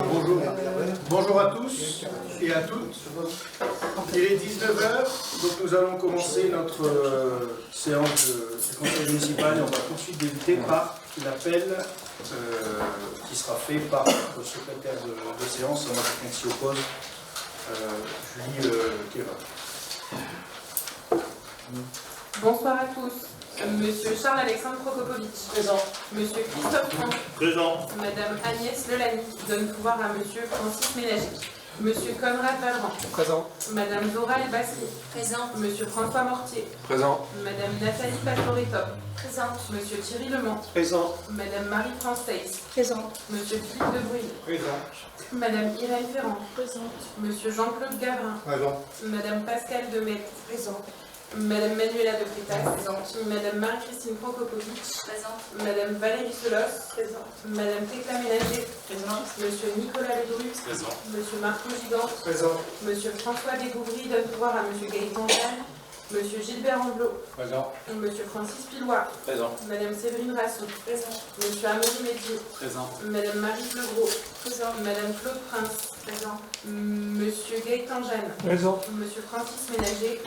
Bonjour. Bonjour à tous et à toutes. Il est 19 heures, donc nous allons commencer notre séance du conseil municipal et on va tout de suite débuter par l'appel qui sera fait par notre secrétaire de séance, moi qui s'y oppose, Julie Keva. Bonsoir à tous. Monsieur Charles-Alexandre Prokopovitch. Présent. Monsieur Christophe Franck. Présent. Madame Agnès Lelani donne pouvoir à Monsieur Francis Ménager. Monsieur Conrad Valran. Présent. Madame Dora El Basri. Présent. Monsieur François Mortier. Présent. Madame Nathalie Pastoretop. Présente. Monsieur Thierry Lemont. Présent. Madame Marie-France Seyss. Présente. Monsieur Philippe de Bruyne. Présent. Madame Irène Ferrand. Présente. Monsieur Jean-Claude Gavrin. Présent. Madame Pascale Demet. Présente. Madame Manuela de Prétas. Présente. Madame Marie-Christine Prokopovitch. Présente. Madame Valérie Selos. Présente. Madame Tecla Ménager. Présente. Monsieur Nicolas Ledru. Présent. Monsieur Marco Gigant. Présent. Monsieur François Descouvry donne pouvoir à Monsieur Gaëtan Jeanne. Monsieur Gilbert Amblot. Présent. Monsieur Francis Pilois. Présent. Madame Séverine Rassou. Présente. Monsieur Amélie Médier. Présent. Madame Marie Legros. Présente. Madame Claude Prince. Présente. Monsieur Gaëtan Jeanne. Présent. Monsieur Francis Ménager.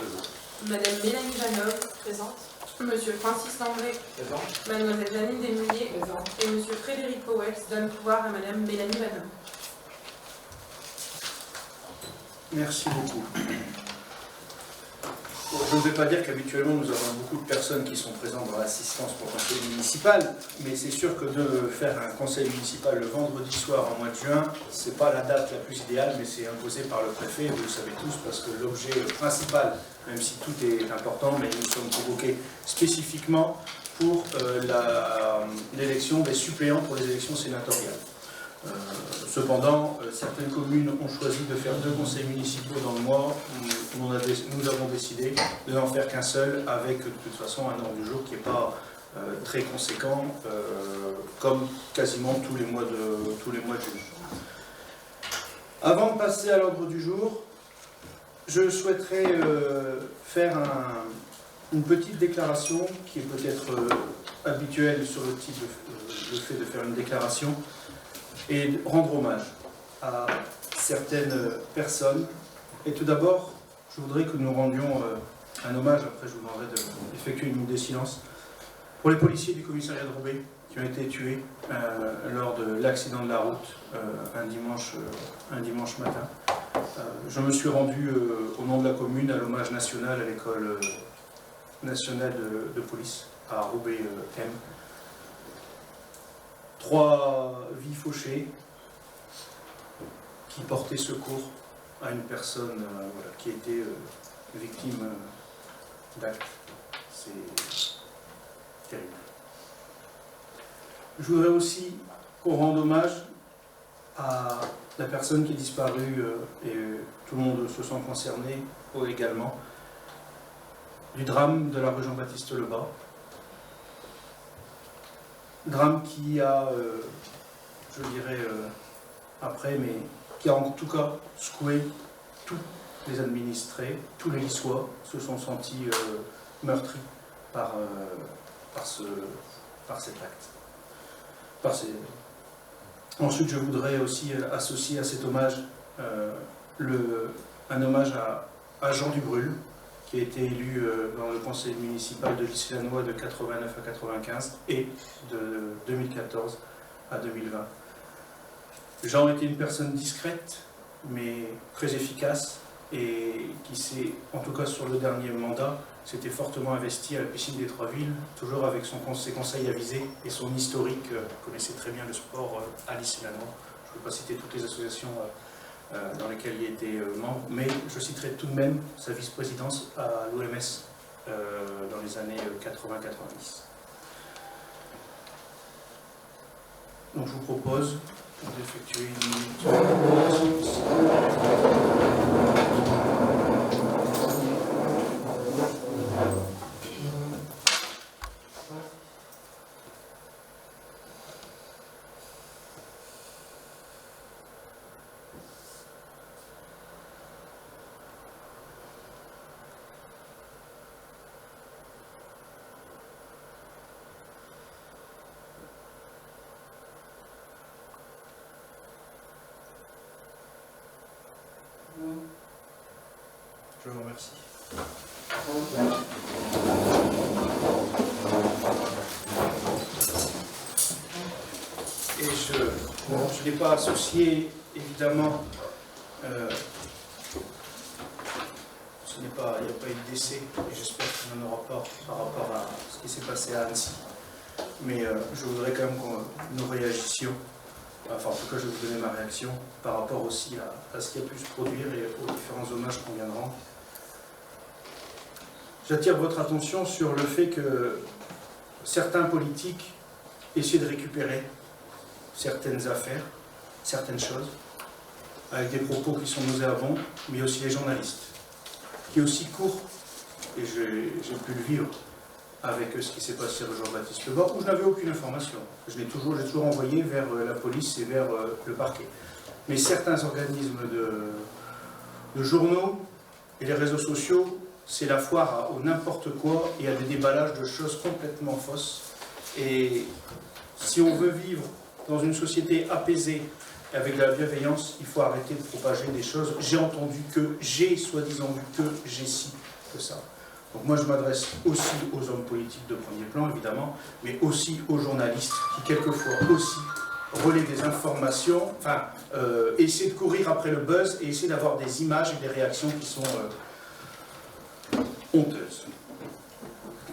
Madame Mélanie Janov. Présente. Monsieur Francis Lambré. Présent. Mademoiselle Janine Desmulliers. Présente. Et Monsieur Frédéric Powell donne pouvoir à Madame Mélanie Vanov. Merci beaucoup. Bon, je ne vais pas dire qu'habituellement nous avons beaucoup de personnes qui sont présentes dans l'assistance pour le conseil municipal, mais c'est sûr que de faire un conseil municipal le vendredi soir en mois de juin, c'est pas la date la plus idéale, mais c'est imposé par le préfet, vous le savez tous, parce que l'objet principal, même si tout est important, mais nous sommes convoqués spécifiquement pour l'élection des suppléants pour les élections sénatoriales. Cependant, certaines communes ont choisi de faire 2 conseils municipaux dans le mois. Nous avons décidé de n'en faire qu'un seul, avec de toute façon un ordre du jour qui n'est pas très conséquent, comme quasiment tous les mois de juin. Avant de passer à l'ordre du jour, je souhaiterais faire une petite déclaration qui est peut-être habituelle sur le type le fait de faire une déclaration, et rendre hommage à certaines personnes. Et tout d'abord, je voudrais que nous rendions un hommage, après je vous demanderai d'effectuer une minute de silence, pour les policiers du commissariat de Roubaix qui ont été tués lors de l'accident de la route un dimanche matin. Je me suis rendu au nom de la commune à l'hommage national à l'école nationale de police à Roubaix-M. 3 vies fauchées qui portaient secours à une personne qui était victime d'actes. C'est terrible. Je voudrais aussi qu'on rende hommage à la personne qui est disparue, et tout le monde se sent concerné également, du drame de la rue Jean-Baptiste Lebas. Drame qui a, je dirais après, mais qui a en tout cas secoué tous les administrés, tous les Lissois se sont sentis meurtris par cet acte. Ensuite, je voudrais aussi associer à cet hommage un hommage à Jean Dubrul, qui a été élu dans le conseil municipal de l'Isle-Lannoy de 89 à 95 et de 2014 à 2020. Jean était une personne discrète, mais très efficace, et qui s'est, en tout cas sur le dernier mandat, s'était fortement investi à la piscine des Trois-Villes, toujours avec ses conseils avisés et son historique. Connaissait très bien le sport à l'Isle-Lannoy. Je ne peux pas citer toutes les associations dans lesquelles il était membre, mais je citerai tout de même sa vice-présidence à l'OMS dans les années 80-90. Donc je vous propose d'effectuer une minute de silence. Je vous remercie. Et je n'ai pas associé, évidemment, il n'y a pas eu de décès, et j'espère qu'il n'y en aura pas par rapport à ce qui s'est passé à Annecy. Mais je voudrais quand même que nous réagissions, enfin en tout cas je vais vous donner ma réaction, par rapport aussi à ce qui a pu se produire et aux différents hommages qu'on vient de rendre. J'attire votre attention sur le fait que certains politiques essaient de récupérer certaines affaires, certaines choses, avec des propos qui sont nauséabonds, mais aussi les journalistes, qui aussi courent, et j'ai pu le vivre avec ce qui s'est passé au Jean-Baptiste Lebord, où je n'avais aucune information. J'ai toujours envoyé vers la police et vers le parquet. Mais certains organismes de journaux et les réseaux sociaux, c'est la foire au n'importe quoi et à des déballages de choses complètement fausses. Et si on veut vivre dans une société apaisée et avec de la bienveillance, il faut arrêter de propager des choses. J'ai entendu que, j'ai soi-disant vu que, j'ai ci, que ça. Donc moi je m'adresse aussi aux hommes politiques de premier plan, évidemment, mais aussi aux journalistes qui quelquefois aussi relaient des informations, enfin, essaient de courir après le buzz et essaient d'avoir des images et des réactions qui sont honteuses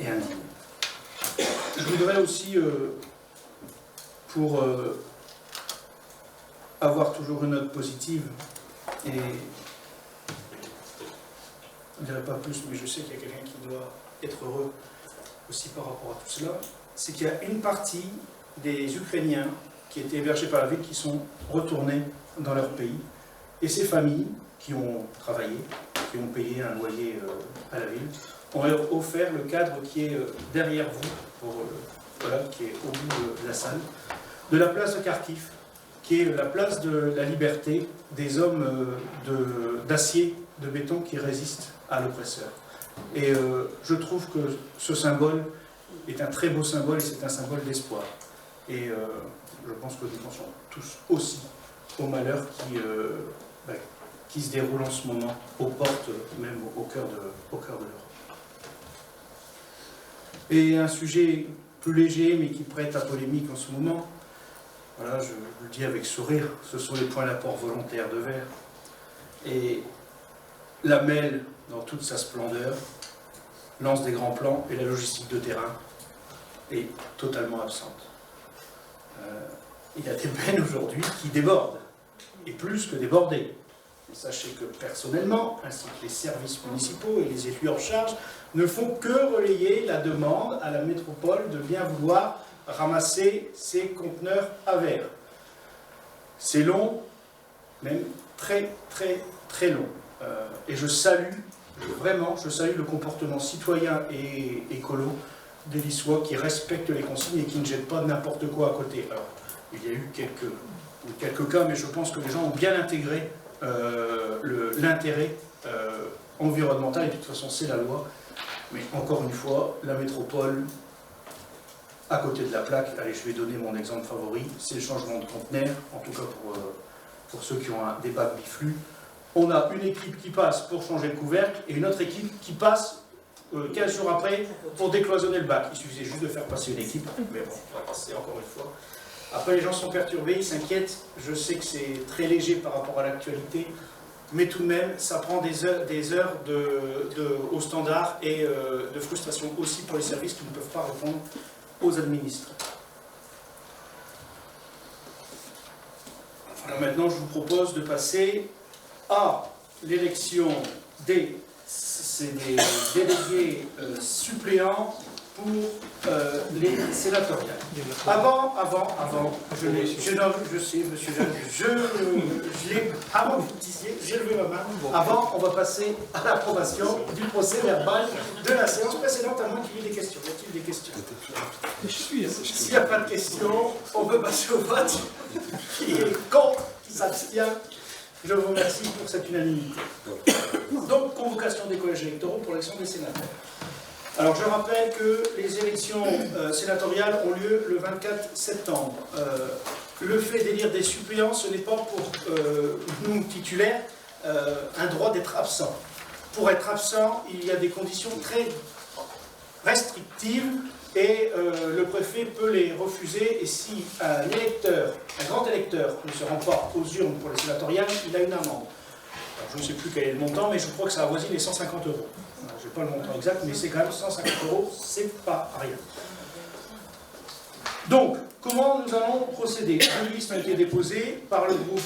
et indignes. Je voudrais aussi, pour avoir toujours une note positive, et je ne dirai pas plus, mais je sais qu'il y a quelqu'un qui doit être heureux aussi par rapport à tout cela, c'est qu'il y a une partie des Ukrainiens qui étaient hébergés par la ville qui sont retournés dans leur pays, et ces familles qui ont travaillé, qui ont payé un loyer à la ville, ont offert le cadre qui est derrière vous, voilà, qui est au bout de la salle, de la place de Kharkiv, qui est la place de la liberté des hommes d'acier, de béton qui résistent à l'oppresseur. Et je trouve que ce symbole est un très beau symbole et c'est un symbole d'espoir. Et je pense que nous pensons tous aussi au malheur qui se déroule en ce moment aux portes, même au cœur de l'Europe. Et un sujet plus léger mais qui prête à polémique en ce moment, voilà, je le dis avec sourire, ce sont les points d'apport volontaires de verre. Et la MEL, dans toute sa splendeur, lance des grands plans et la logistique de terrain est totalement absente. Il y a des peines aujourd'hui qui débordent, et plus que débordées. Sachez que personnellement, ainsi que les services municipaux et les élus en charge, ne font que relayer la demande à la métropole de bien vouloir ramasser ces conteneurs à verre. C'est long, même très très très long. Et je salue, vraiment, je salue le comportement citoyen et écolo des Lissois qui respectent les consignes et qui ne jettent pas n'importe quoi à côté. Alors, il y a eu quelques cas, mais je pense que les gens ont bien intégré l'intérêt environnemental, et de toute façon c'est la loi. Mais encore une fois, la métropole, à côté de la plaque, allez, je vais donner mon exemple favori, c'est le changement de conteneur, en tout cas pour ceux qui ont des bacs biflux. On a une équipe qui passe pour changer le couvercle et une autre équipe qui passe 15 jours après pour décloisonner le bac. Il suffisait juste de faire passer une équipe, mais bon, on va passer encore une fois. Après, les gens sont perturbés, ils s'inquiètent. Je sais que c'est très léger par rapport à l'actualité, mais tout de même, ça prend des heures au standard et de frustration aussi pour les services qui ne peuvent pas répondre aux administrés. Alors maintenant, je vous propose de passer à l'élection des délégués suppléants pour les sénatoriales. Avant, je sais, monsieur Jacques, avant que vous disiez, j'ai levé ma main. Avant, on va passer à l'approbation du procès verbal de la séance précédente, à moins qu'il y ait des questions. Y a-t-il des questions? S'il n'y a pas de questions, on peut passer au vote. Qui est contre, qui s'abstient? Je vous remercie pour cette unanimité. Donc, convocation des collèges électoraux pour l'élection des sénateurs. Alors, je rappelle que les élections sénatoriales ont lieu le 24 septembre. Le fait d'élire des suppléants, ce n'est pas pour nous titulaires un droit d'être absent. pour être absent, il y a des conditions très restrictives et le préfet peut les refuser. Et si un électeur, un grand électeur, ne se rend pas aux urnes pour les sénatoriales, il a une amende. Alors, je ne sais plus quel est le montant, mais je crois que ça avoisine les 150 €. Je n'ai pas le montant exact, mais c'est quand même 150 €, c'est pas rien. Donc, comment nous allons procéder? 2 listes ont été déposées par le groupe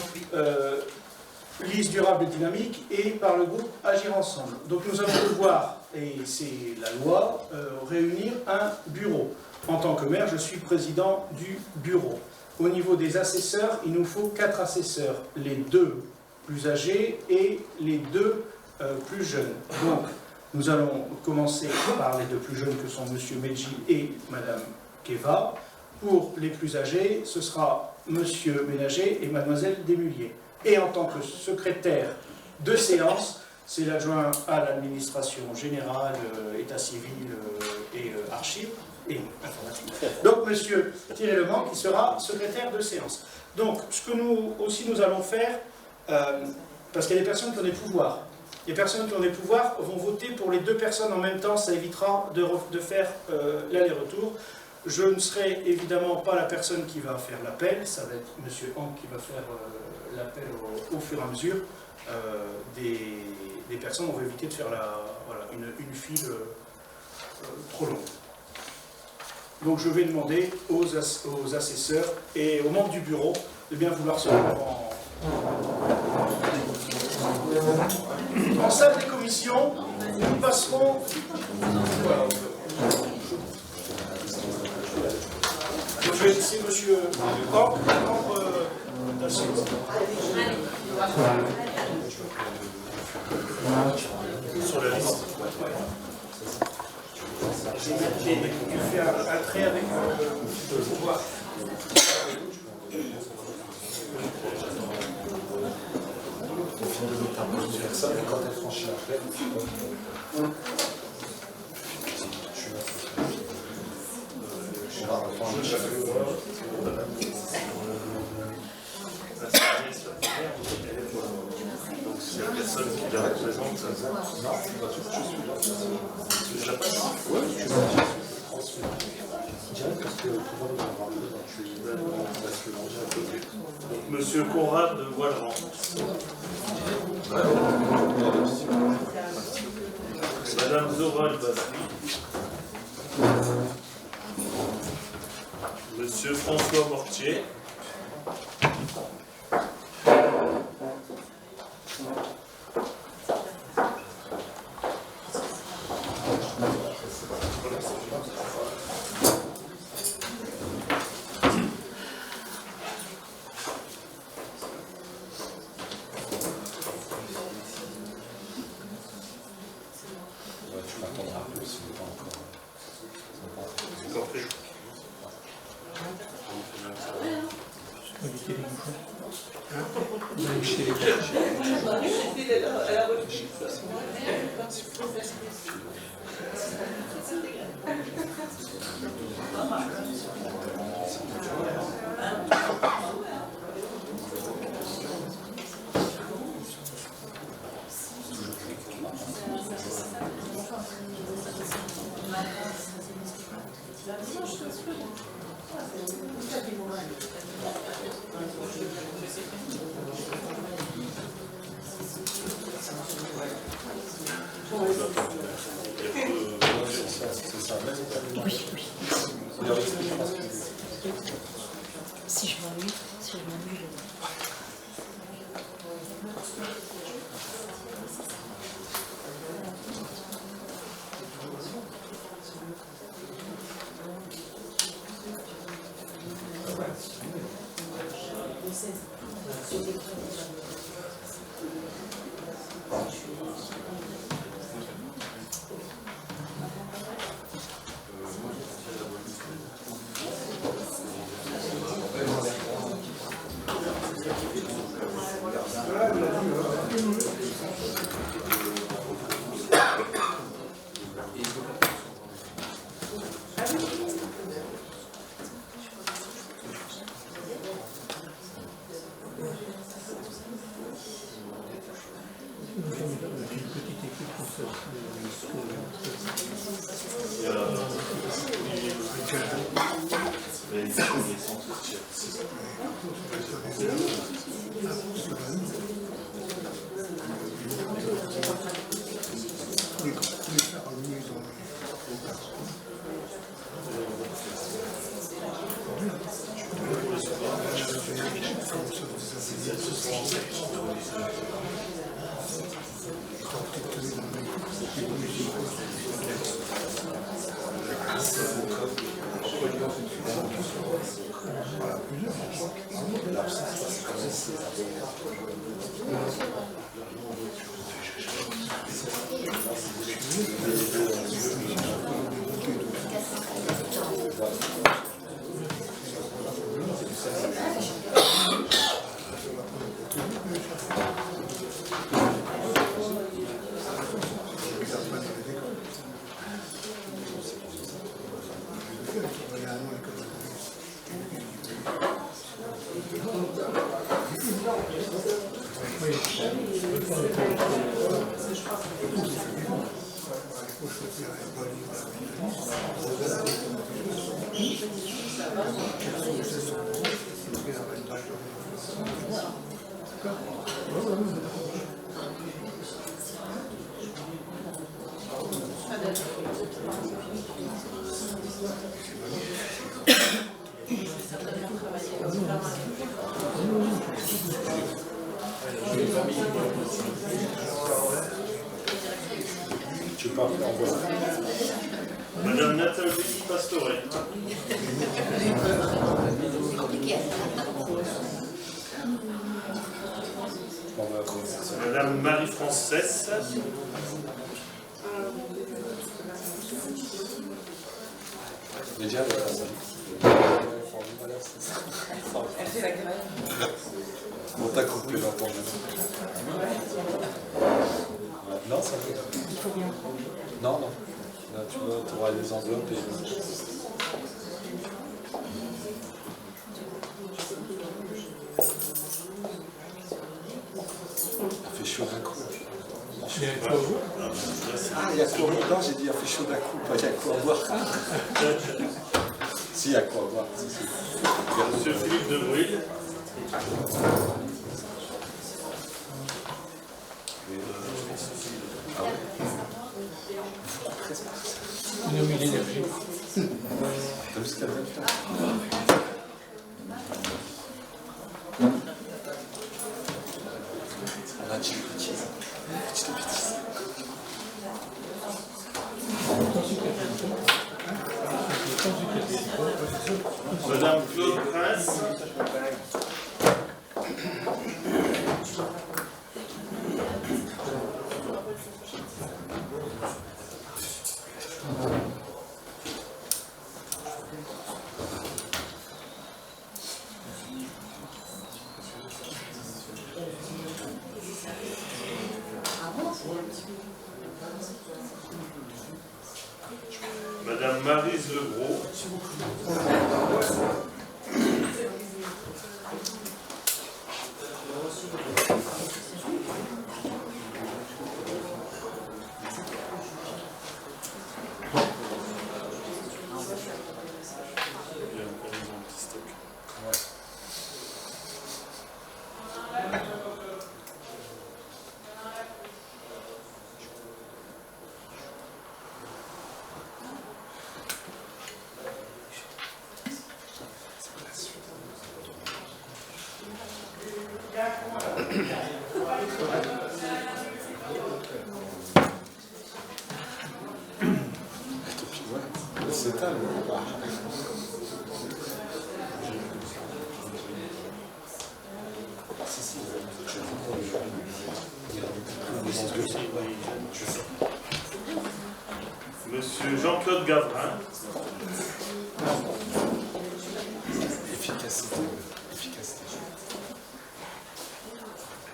Liste durable et dynamique et par le groupe Agir ensemble. Donc nous allons devoir, et c'est la loi, réunir un bureau. En tant que maire, je suis président du bureau. Au niveau des assesseurs, il nous faut 4 assesseurs, les 2 plus âgés et les 2 plus jeunes. Donc nous allons commencer par les 2 plus jeunes que sont M. Medji et Mme Keva. Pour les plus âgés, ce sera M. Ménager et Mlle Desmulliers. Et en tant que secrétaire de séance, c'est l'adjoint à l'administration générale, état civil et archives et informatique. Donc M. Thierry Lemans qui sera secrétaire de séance. Donc ce que nous allons faire, parce qu'il y a des personnes qui ont des pouvoirs. Les personnes qui ont des pouvoirs vont voter pour les 2 personnes en même temps, ça évitera de faire l'aller-retour. Je ne serai évidemment pas la personne qui va faire l'appel, ça va être M. Hanck qui va faire l'appel au fur et à mesure des personnes. On va éviter de faire une file trop longue. Donc je vais demander aux assesseurs et aux membres du bureau de bien vouloir se rendre en salle des commissions. Nous passerons... Voilà. Donc, je vais laisser M. Hanck prendre la suite. Sur la liste. Tu fais un trait avec le pouvoir. Ça, mais quand elle franchit la flemme, c'est la personne qui la représente. Non, je passe. Ouais, je dirais parce que donc, Monsieur Conrad de Voilerand. Madame Zoral Bassi. Monsieur François Mortier. Si je m'ennuie, Une petite équipe. Il y a Olivier mais il faut une licence aussi. Madame Nathalie Pastore. Madame Marie-Française. Déjà, Elle fait la grève. on t'a coupé l'entendre. Non, ça fait. Il faut bien prendre. Non, non. Là, tu vois, tu auras les enveloppes et. Il fait chaud d'un coup. Ah, il y a quoi à boire? Non, j'ai dit il fait chaud d'un coup, pas il y a quoi à boire. Si, il y a quoi à boire. Monsieur Philippe de Bruyne. T'as vu ce qu'elle vient de faire? On a dit une bêtise. Petite bêtise. Madame Claude Prince. Madame Maryse Legros. C'est ça, Monsieur Jean-Claude Gavrin. Efficacité. Efficacité.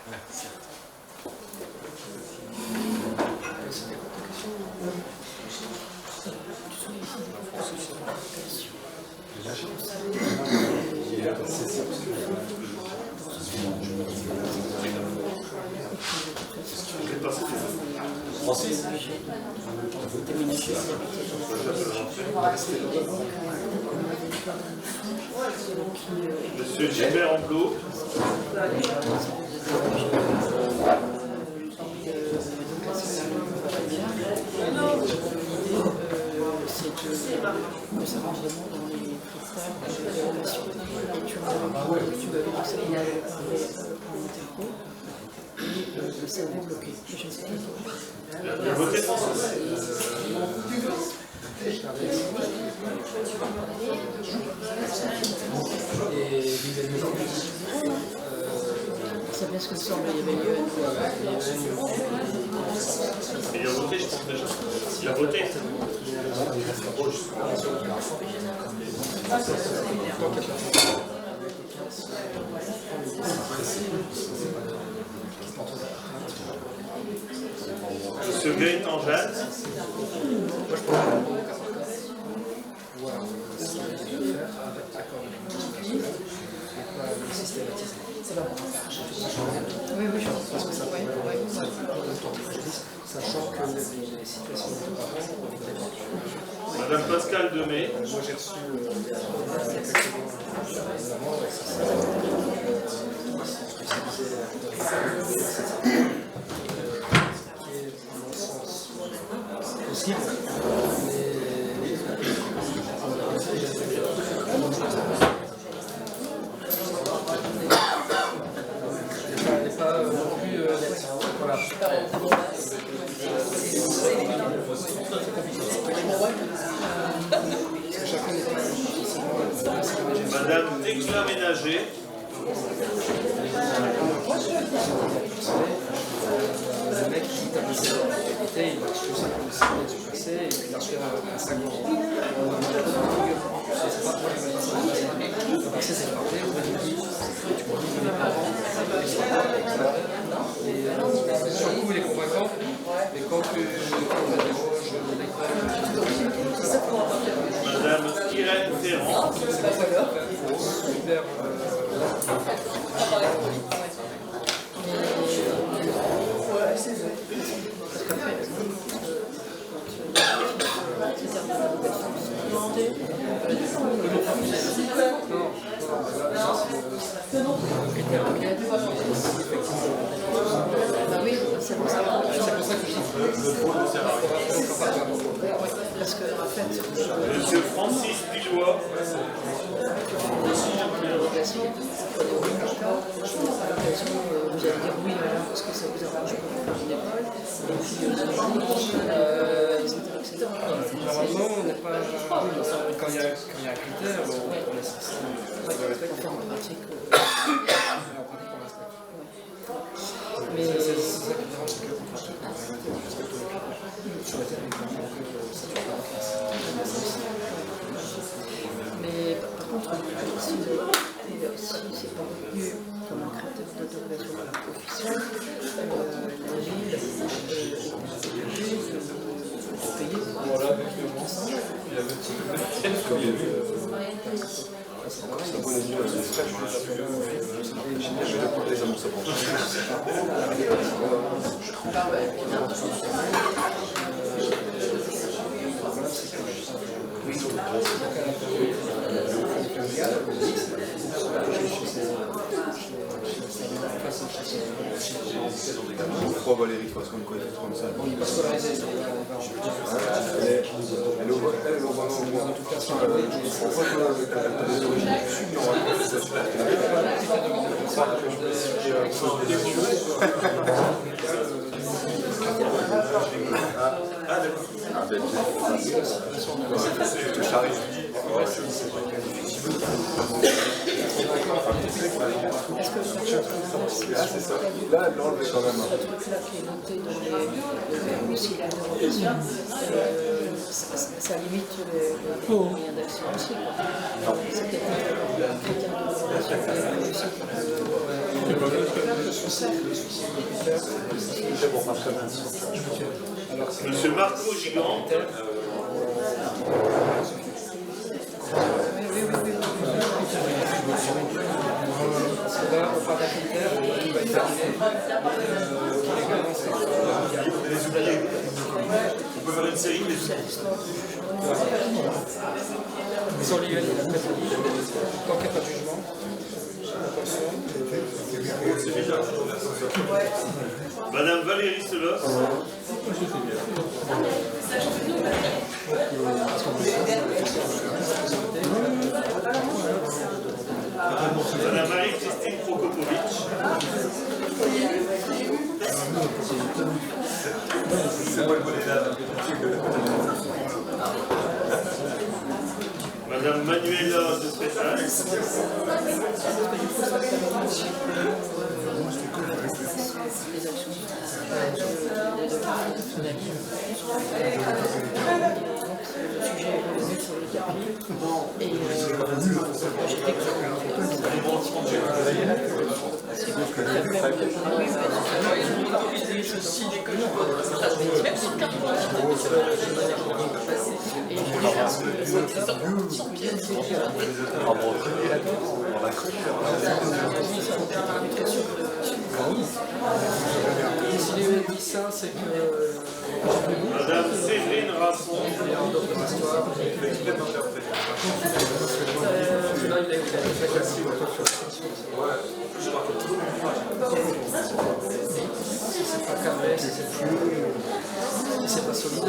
Ouais, certes. Je vais passer les Monsieur Gilbert Amblot. On s'arrange vraiment dans les critères de relation. Et tu vas voir ça, il y a et ça va bloquer. Je sais Le voter ça vient ce que semble, il y avait il a voté, je pense déjà. Il a voté. Monsieur Gaëtan Jeanne. Oui, je pense que ça va sachant que les situations de parents Madame Pascale Demey. moi j'ai reçu possible, mais pas non plus voilà. Madame Tecla Ménager. Le mec qui t'a passé il a reçu 5 ans de passé et puis il a reçu un 5 ans. C'est pas pour les matins. Après, c'est parfait, on va dire tu m'as dit que les parents, et sur le coup, il est convaincant, mais quand tu interroges Madame Irène Ferrand. c'est pas ça, super. oui, c'est pour ça que parce que en fait, Monsieur Francis Pillois. vous allez dire oui parce que ça vous arrange pour une école, et puis etc. Normalement, on n'est pas. Quand il y a un critère, on laisse ça. Faire en pratique. Mais c'est ça qui dérange, c'est que sur la terre, mais par contre, si c'est pas retenu comme un critère d'autorisation officielle, la ville est obligée de payer pour l'ensemble. Pourquoi Valérie, parce qu'on connaît comme ça. C'est ça. Là, elle l'enlève quand même. Ce truc-là qui est noté dans les cycles d'interrogation, ça limite les moyens d'action aussi. C'est peut-être un critère de relation Monsieur Marco Gigant. parce que là, on parle d'un critère qui va être terminé, qui est également série des Sans l'IEL, il a très folie. Tant qu'il n'y a pas de jugement. Madame Valérie Selos. Madame Marie-Christine Prokopovitch. Madame Manuela de Spétal. Si les EL disent ça, c'est que Madame Séverine Rasson. là, il a été très classique. Si c'est pas carré, si c'est pas solide.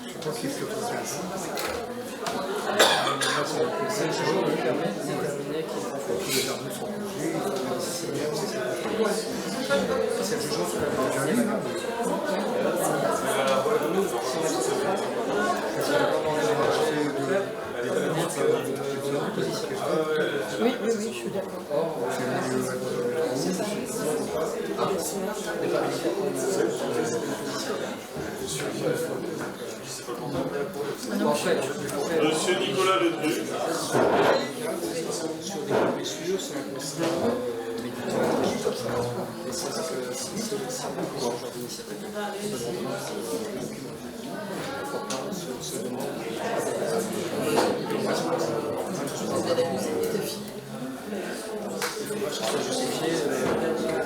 Je pense qu'il faut c'est le jour qui permet de déterminer qu'il faut que les armes sont bougées. C'est le jour qui permet Oui, je suis d'accord. Monsieur Nicolas Ledru. sur des blessures, c'est un constat médical. Et c'est ce que si le pouvoir aujourd'hui d'initiative se demande. Il faut que ce soit justifié,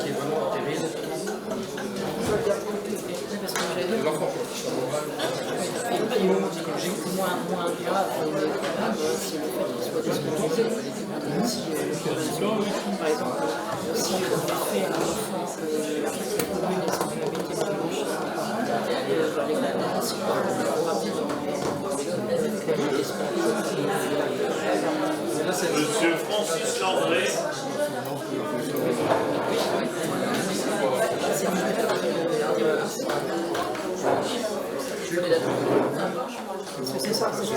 qui est vraiment terrible. L'enfant, Moins grave, c'est le fait qu'il soit disponible. Par exemple, si on fait un enfant que la commune est sans habiter dans le les granades, si on Monsieur Francis Landré. c'est ça, c'est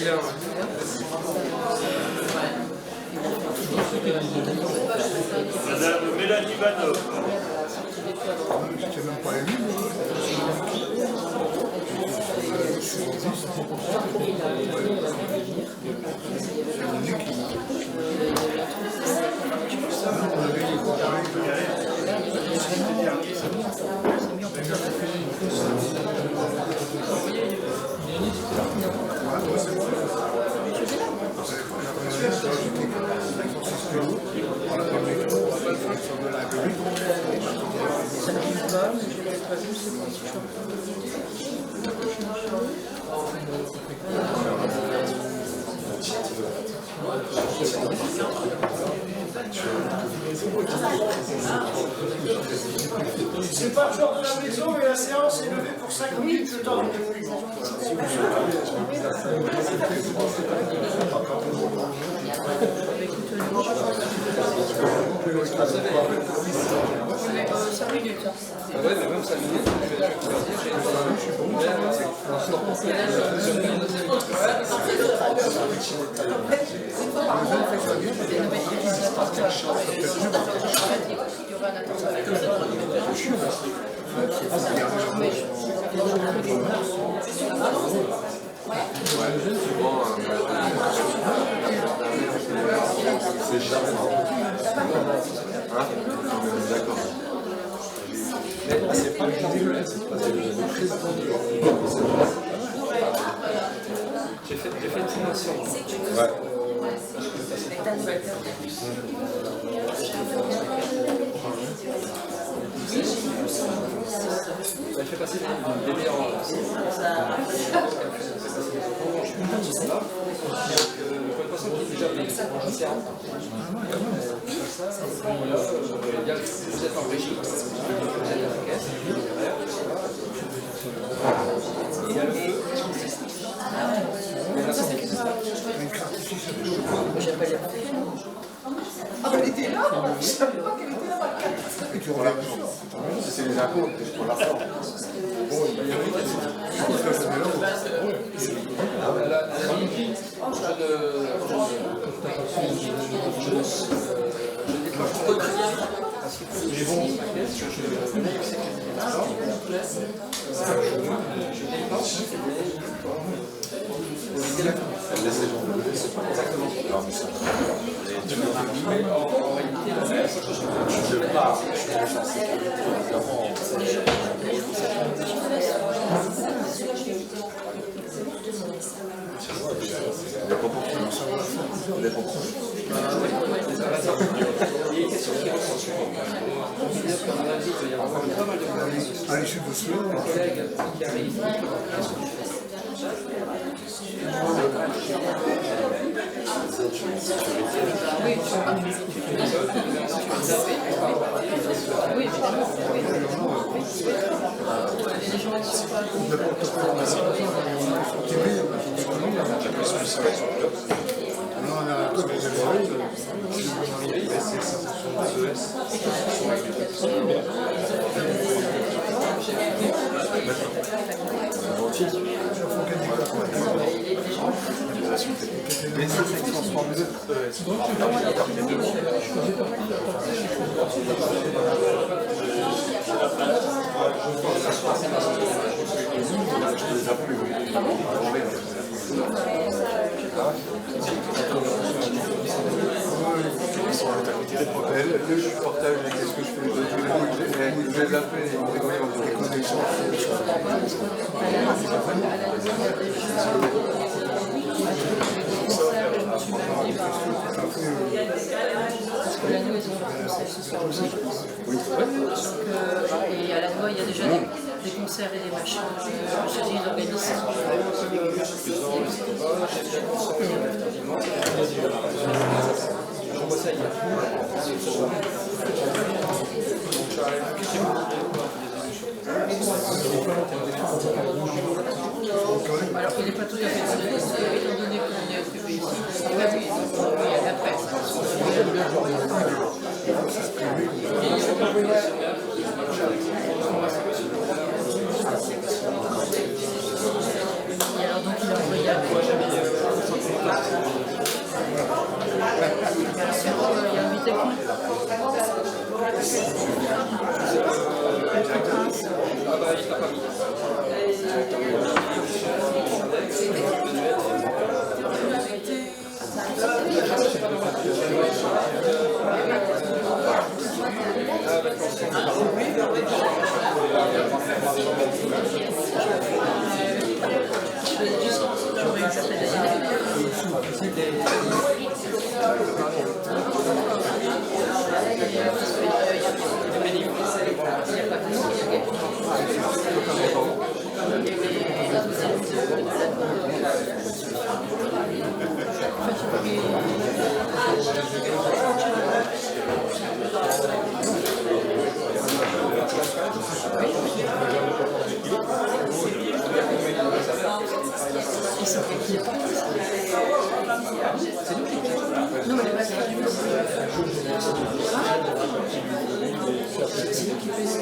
d'ailleurs, Madame Mélanie Banov. C'est pas le genre de la maison, mais la séance est levée pour 5 minutes, je t'en Ah ouais, mais même 5 minutes, je vais C'est jamais d'accord. c'est pas le président de J'ai fait une formation. Ouais. Elle fait passer des meilleurs en je suis là. Pour une personne qui est déjà payée, c'est vous êtes en régie, vous êtes à la caisse, il y a le feu. Ah, elle était là? Je savais pas qu'elle était là. Et tu relèves c'est les impôts, je prends l'argent. Elle laisse les gens le lever, c'est pas exactement. Non, mais ça. Je pars, je suis Allez, je suis dessus. Mais ça se transforme mieux. Le portage, qu'est-ce que je fais? Je les appelle et ils vont des connexions. Parce que l'anneau, ils ont un concert ce soir aussi. Et à l'anneau, il y a déjà des concerts et des machins. Je sais qu'ils organisent ça. J'envoie ça hier. Alors qu'il n'est pas tout à fait donné, étant donné qu'on est occupé ici. Oui, oui, il y a la presse. Et alors donc il a envoyé à quoi? Il y a un 8 technique. Ah bah il t'a pas mis.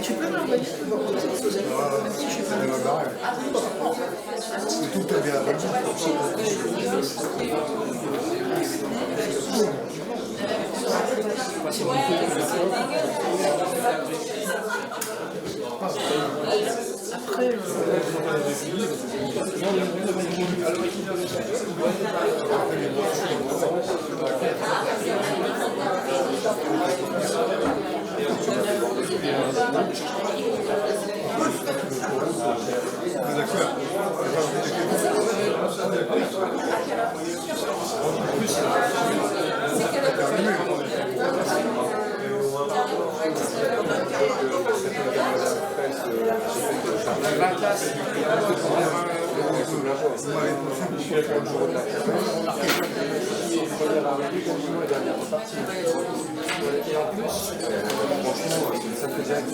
Tu peux m'envoyer même si je suis pas là. Tout est bien. Après, D'accord. Et en plus, franchement, ça fait direct.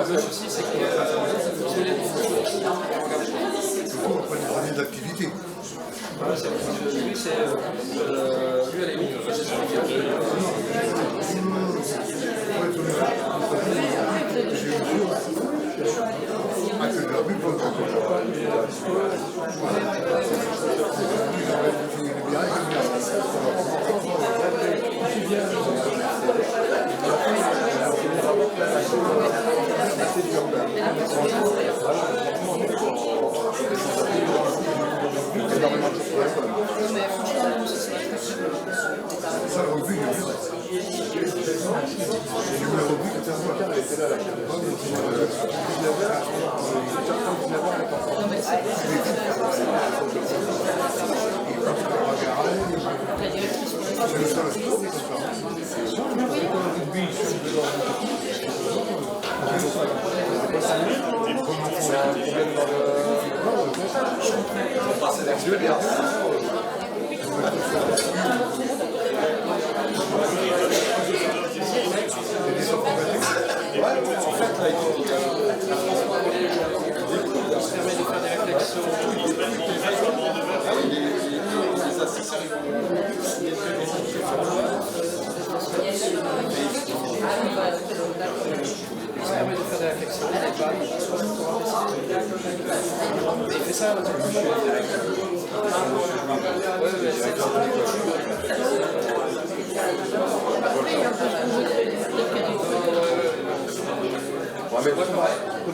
Le souci, c'est que d'activité. lui, c'est lui à la limite, c'est sur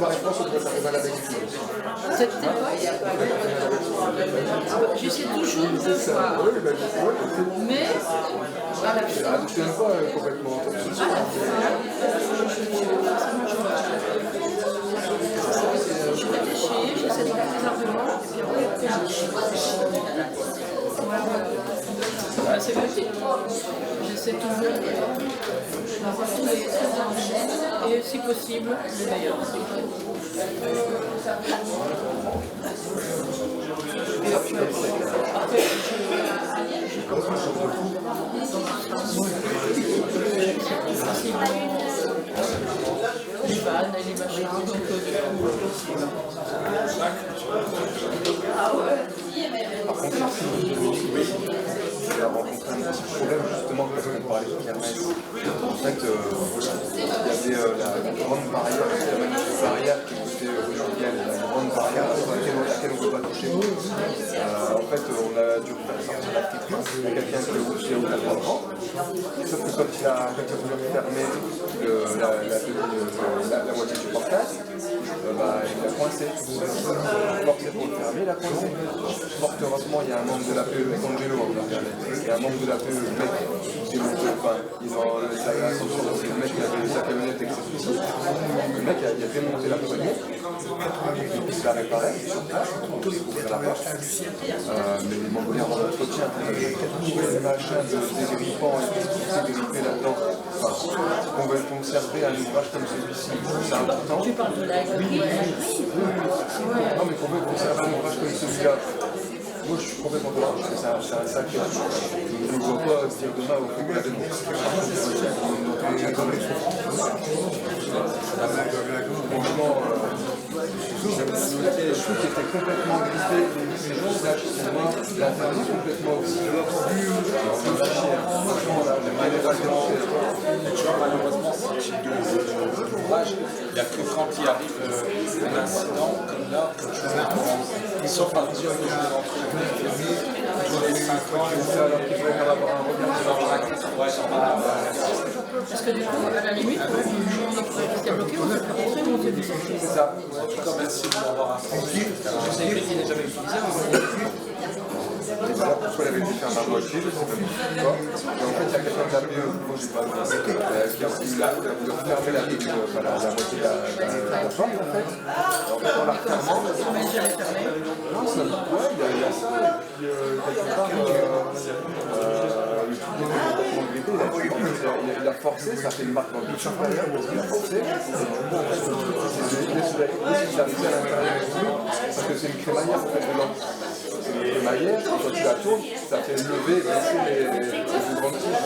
Ma réponse, on doit arriver à la vérité. J'essaie toujours de voir. Mais, à la fin, Je ne pas complètement. je réfléchis, j'essaie de faire des arguments, et puis après, c'est vrai. J'essaie toujours d'avoir tous les arguments, et si possible, les meilleurs. Et après, les vannes et les machins, donc Par contre, j'ai rencontré un petit problème justement quand on parlait de kermesse. En fait, il y avait la grande barrière, la magnifique barrière qui était julienne, la grande barrière sur laquelle on ne peut pas toucher. En fait, on a dû faire sortir la petite main. Il y a quelqu'un qui est obligé de la prendre. Sauf que quand il a voulu fermer la moitié du portail, il a coincé. Forcé pour le fermer, il a coincé. Fort heureusement, il y a un membre de la PE, avec Angelo, on va regarder. Il y a un membre de la PE, le mec, ils ont l'ascenseur, c'est le mec qui avait sa camionnette avec ses soucis. Le mec, il a démonté la poignée, il l'a réparé, sur place, pour ouvrir la porte. Mais les Mongoliens en entretien, les machins de dégrippants et tout ce qui s'est dérivé là-dedans, qu'on veut conserver un ouvrage comme celui-ci, c'est important. tu parles de la grille. Non, mais qu'on veut conserver un ouvrage comme celui-là. Moi, je suis complètement d'accord, c'est un sacré. Je ne vois pas se dire demain au plus de la démocratie. Franchement, je trouve qu'il était complètement grippé. Les gens là, chez moi, l'interdit complètement aussi. On va chier. Franchement, là, j'aimerais les raconter. Tu vois, malheureusement, ce type d'ouvrage, il n'y a que quand il arrive un incident comme là, que tu fais sauf à dire que je vais rentrer tous les 5 ans, alors qu'il faut avoir un regard sur la Parce que du coup, à la limite, on pourrait rester bloqué, on peut faire rentrer, monter du sentier. C'est ça. En tout cas, merci de m'avoir informé. je sais qu'il n'est jamais utilisé. soit elle avait été fermée à moitié, je sais même pas pourquoi. Et en fait, il y a quelqu'un de la PE, moi j'ai pas qui a voulu fermer la moitié de la chambre en fait. En mettant la refermant. Non, ça, ouais, il y a ça. Et puis, quelque part, le truc de l'égalité, il a forcé, ça fait une marque dans le champ derrière, parce qu'il a forcé. Bon, en fait, c'est désolidariser à l'intérieur et tout, parce que c'est une crémaillère en fait dedans. C'est une crémaillère, quand tu la tournes, ça fait lever et baisser les grandes tiges.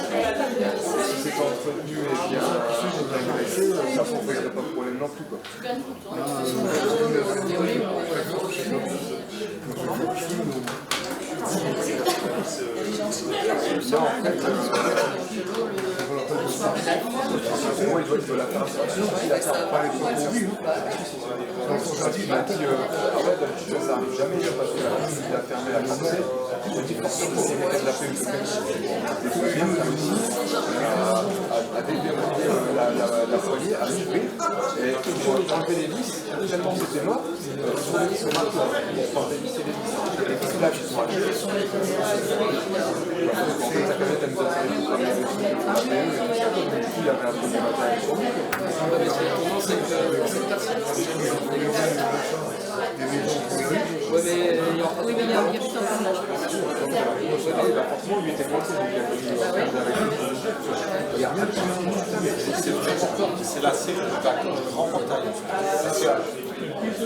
Si c'est pas entretenu et bien graissé, ça ne poserait pas de problème non plus, quoi. Là, en fait, moi, il doit la faire il a fait pas les propos. Donc, son jardin, il m'a dit, ouais, d'habitude, ça n'arrive jamais, parce qu'il a fermé la pensée. Je dis, forcément, c'est de la paix. Et tout bien aussi, à déverrouiller la poignée, à l'ouvrir, et pour enlever les vis, tellement c'était mort, sur les vis, on m'a pour dévisser les vis. Et tout là, ils sont arrivés. En fait, sa camionnette, elle nous a servi pour faire des trucs de HPE, et tout ça, donc du coup, il y avait un peu de matériel sur lui. Ouais, mais il y a encore des il y a plus d'engrenage. Forcément, lui était coincé, donc il a fallu regarder avec lui. C'est le très porteur, c'est la série de grand portail. La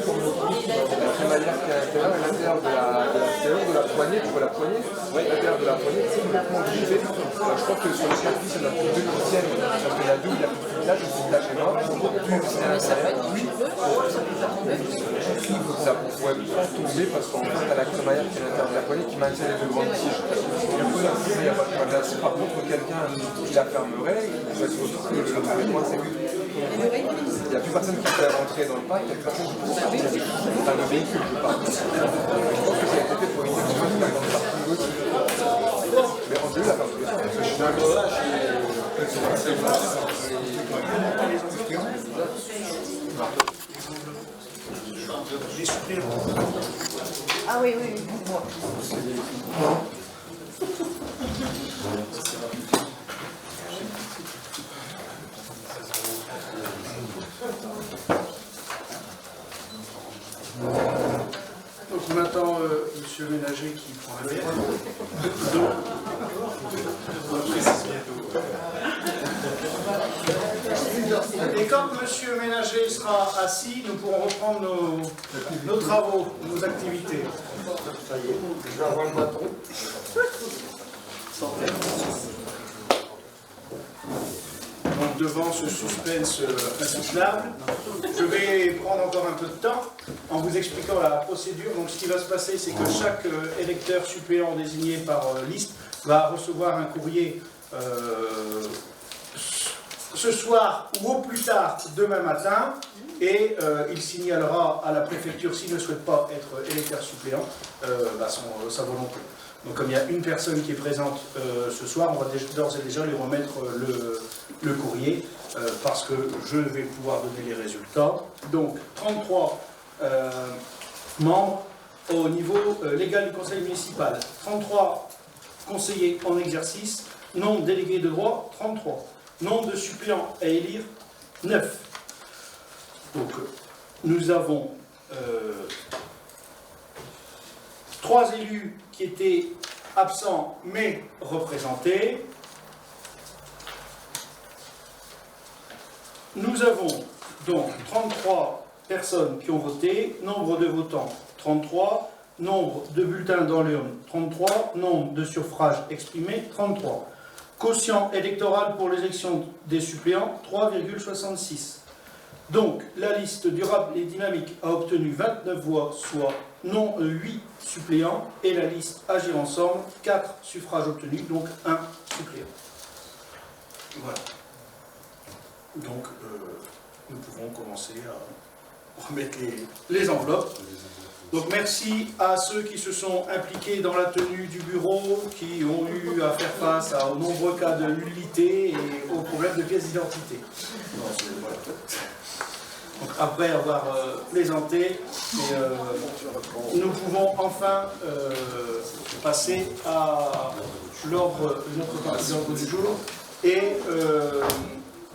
crémaillère qui est à l'intérieur, à l'intérieur de la poignée, tu vois la poignée, l'intérieur de la poignée, c'est complètement griffé. Je crois que sur les 4 vis, il y en a plus 2 qui tiennent, parce qu'il y en a 2, il y a plus de filages, le filaage est mort, c'est à l'intérieur. Ça pourrait pas tomber parce qu'en fait, t'as la crémaillère qui est à l'intérieur de la poignée qui maintient les 2 grandes tiges. Du coup, là, il n'y a pas de problème. Si par contre, quelqu'un qui la fermerait, il pourrait se retrouver le point, c'est lui. Il n'y a plus personne qui peut rentrer dans le parc, il n'y a plus personne qui peut sortir. Dans le véhicule, je parle. Je pense que ça a été fait pour éviter que la grande partie aussi. Mais en deux, la partie parce que je suis un gros là, Ah oui, oui. Donc maintenant, monsieur Ménager qui prend un verre d'eau. Et quand monsieur Ménager sera assis, nous pourrons reprendre nos travaux, nos activités. Ça y est, je vais avoir le bâton. Donc devant ce suspense insoutenable, je vais prendre encore un peu de temps en vous expliquant la procédure. Donc ce qui va se passer, c'est que chaque électeur suppléant désigné par liste va recevoir un courrier ce soir ou au plus tard demain matin, et il signalera à la préfecture, s'il ne souhaite pas être électeur suppléant, sa volonté. Donc comme il y a une personne qui est présente ce soir, on va d'ores et déjà lui remettre le courrier, parce que je vais pouvoir donner les résultats. Donc 33 membres au niveau légal du conseil municipal, 33 conseillers en exercice, nombre délégués de droit 33, nombre de suppléants à élire 9. Donc nous avons 3 élus qui étaient absents mais représentés. Nous avons donc 33 personnes qui ont voté, nombre de votants 33, nombre de bulletins dans l'urne 33, nombre de suffrages exprimés 33. Quotient électoral pour l'élection des suppléants 3,66. Donc la liste durable et dynamique a obtenu 29 voix, soit non 8 suppléants, et la liste Agir ensemble 4 suffrages obtenus, donc 1 suppléant. Voilà. Donc nous pouvons commencer à remettre les enveloppes. Donc merci à ceux qui se sont impliqués dans la tenue du bureau, qui ont eu à faire face aux nombreux cas de nullité et aux problèmes de pièces d'identité. Donc, après avoir plaisanté, nous pouvons enfin passer à notre partie d'ordre du jour. Et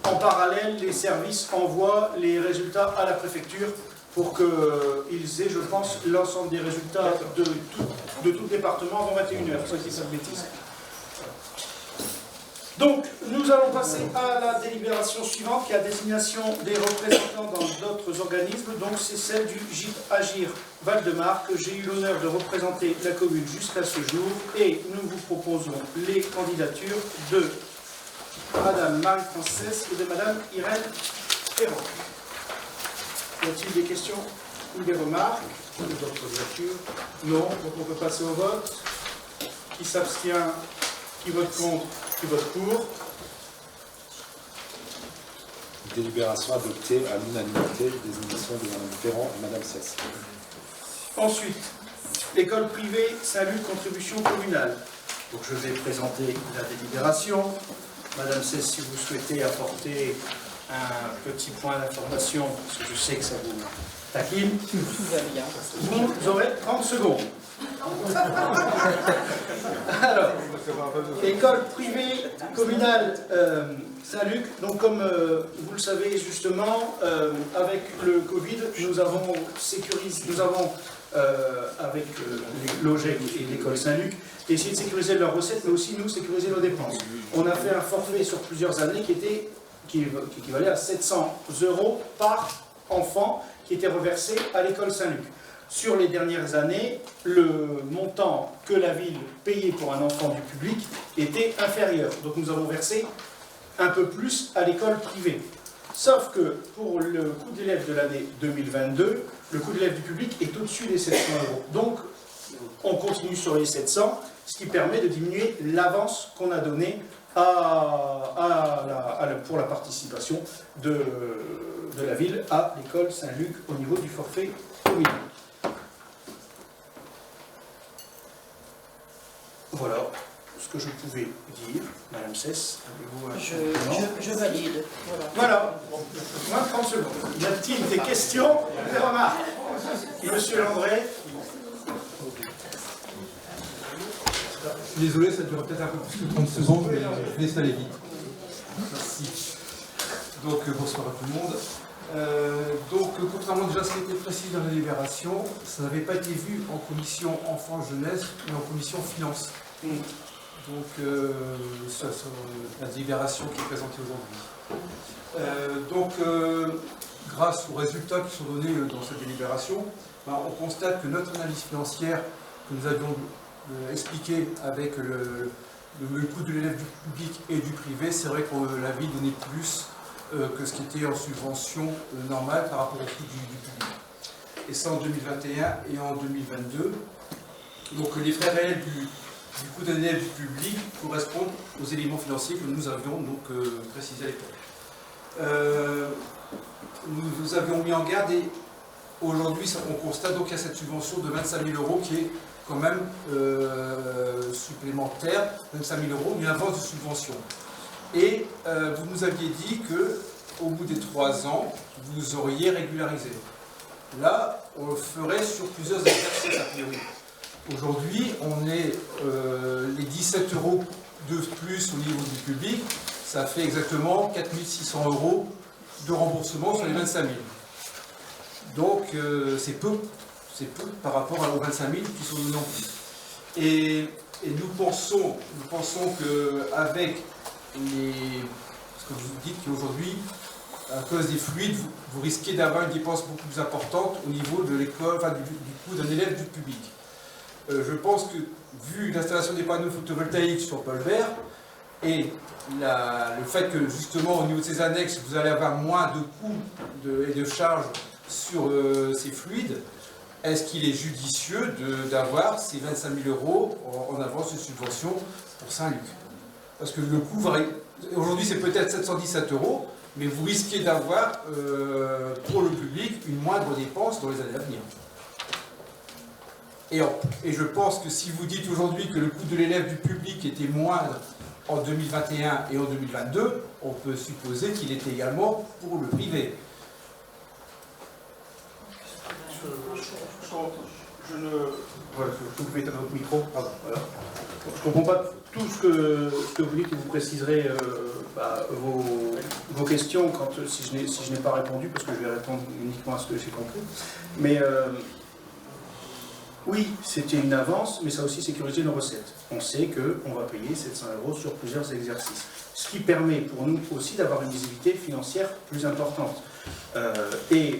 en parallèle, les services envoient les résultats à la préfecture pour qu'ils aient, je pense, l'ensemble des résultats de tout département avant 21h, si je ne dis pas de bêtises. Donc, nous allons passer à la délibération suivante, qui est la désignation des représentants dans d'autres organismes. Donc, c'est celle du GIP Agir Val-de-Marne, que j'ai eu l'honneur de représenter la commune jusqu'à ce jour. Et nous vous proposons les candidatures de Madame Marie-Française et de Madame Irène Ferrand. Y a-t-il des questions ou des remarques ou d'autres candidatures? Non, donc on peut passer au vote. Qui s'abstient? Qui vote contre? Qui vote pour? Délibération adoptée à l'unanimité des émissions de Mme Ferrand et Mme Cesse. Ensuite, l'école privée Saint-Luc, contribution communale. Donc je vais présenter la délibération. Madame Cesse, si vous souhaitez apporter un petit point d'information, parce que je sais que ça vous taquine, Tout va bien. vous aurez 30 secondes. Alors, école privée communale Saint-Luc, donc comme vous le savez justement, avec le Covid, nous avons sécurisé, avec l'OGEC et l'école Saint-Luc, essayé de sécuriser leurs recettes, mais aussi nous sécuriser nos dépenses. On a fait un forfait sur plusieurs années qui équivalait à 700 € par enfant qui était reversé à l'école Saint-Luc. Sur les dernières années, le montant que la ville payait pour un enfant du public était inférieur. Donc nous avons versé un peu plus à l'école privée. Sauf que pour le coût d'élève de l'année 2022, le coût d'élève du public est au-dessus des 700 €. Donc on continue sur les 700, ce qui permet de diminuer l'avance qu'on a donnée pour la participation de la ville à l'école Saint-Luc au niveau du forfait communal. Voilà ce que je pouvais dire. Madame Cesse, avez-vous Je valide. Voilà, moins de 30 secondes. Y a-t-il des questions, des remarques? Monsieur Landré. Je suis désolé, ça dure peut-être un peu plus que 30 secondes, mais je vais laisser aller vite. Merci. Donc, bonsoir à tout le monde. Contrairement déjà à ce qui était précisé dans la délibération, ça n'avait pas été vu en commission enfants-jeunesse, mais en commission finances. Donc, sur la délibération qui est présentée aujourd'hui. Grâce aux résultats qui sont donnés dans cette délibération, on constate que notre analyse financière que nous avions expliqué avec le coût de l'élève du public et du privé, c'est vrai que la ville donnait plus que ce qui était en subvention normale par rapport au coût du public. Et ça en 2021 et en 2022. Donc les frais réels du coût d'un élève du public correspondent aux éléments financiers que nous avions donc précisés à l'époque. Nous avions mis en garde et aujourd'hui on constate donc qu'il y a cette subvention de 25 000 € qui est quand même supplémentaire, 25 000 €, une avance de subvention. Et vous nous aviez dit qu'au bout des 3 ans, vous auriez régularisé. Là, on le ferait sur plusieurs exercices a priori. Aujourd'hui, on est les 17 € de plus au niveau du public, ça fait exactement 4 600 € de remboursement sur les 25 000. Donc c'est peu par rapport aux 25 000 qui sont donnés en plus. Et nous pensons qu'avec ce que vous dites qu'aujourd'hui, à cause des fluides, vous risquez d'avoir une dépense beaucoup plus importante au niveau de l'école, enfin, du coût d'un élève du public. Je pense que, vu l'installation des panneaux photovoltaïques sur Paul Bert, et le fait que justement au niveau de ces annexes, vous allez avoir moins de coûts et de charges sur ces fluides, est-ce qu'il est judicieux d'avoir ces 25 000 € en avance de subvention pour Saint-Luc? Parce que le coût varie. Aujourd'hui, c'est peut-être 717 €, mais vous risquez d'avoir, pour le public, une moindre dépense dans les années à venir. Et je pense que si vous dites aujourd'hui que le coût de l'élève du public était moindre en 2021 et en 2022, on peut supposer qu'il était également pour le privé. je ne... Voilà, vous pouvez éteindre votre micro. Pardon, voilà. Je ne comprends pas tout ce que vous dites et vous préciserez vos questions si je n'ai pas répondu, parce que je vais répondre uniquement à ce que j'ai compris. Mais oui, c'était une avance, mais ça a aussi sécurisé nos recettes. On sait qu'on va payer 700 € sur plusieurs exercices. Ce qui permet pour nous aussi d'avoir une visibilité financière plus importante. Je ne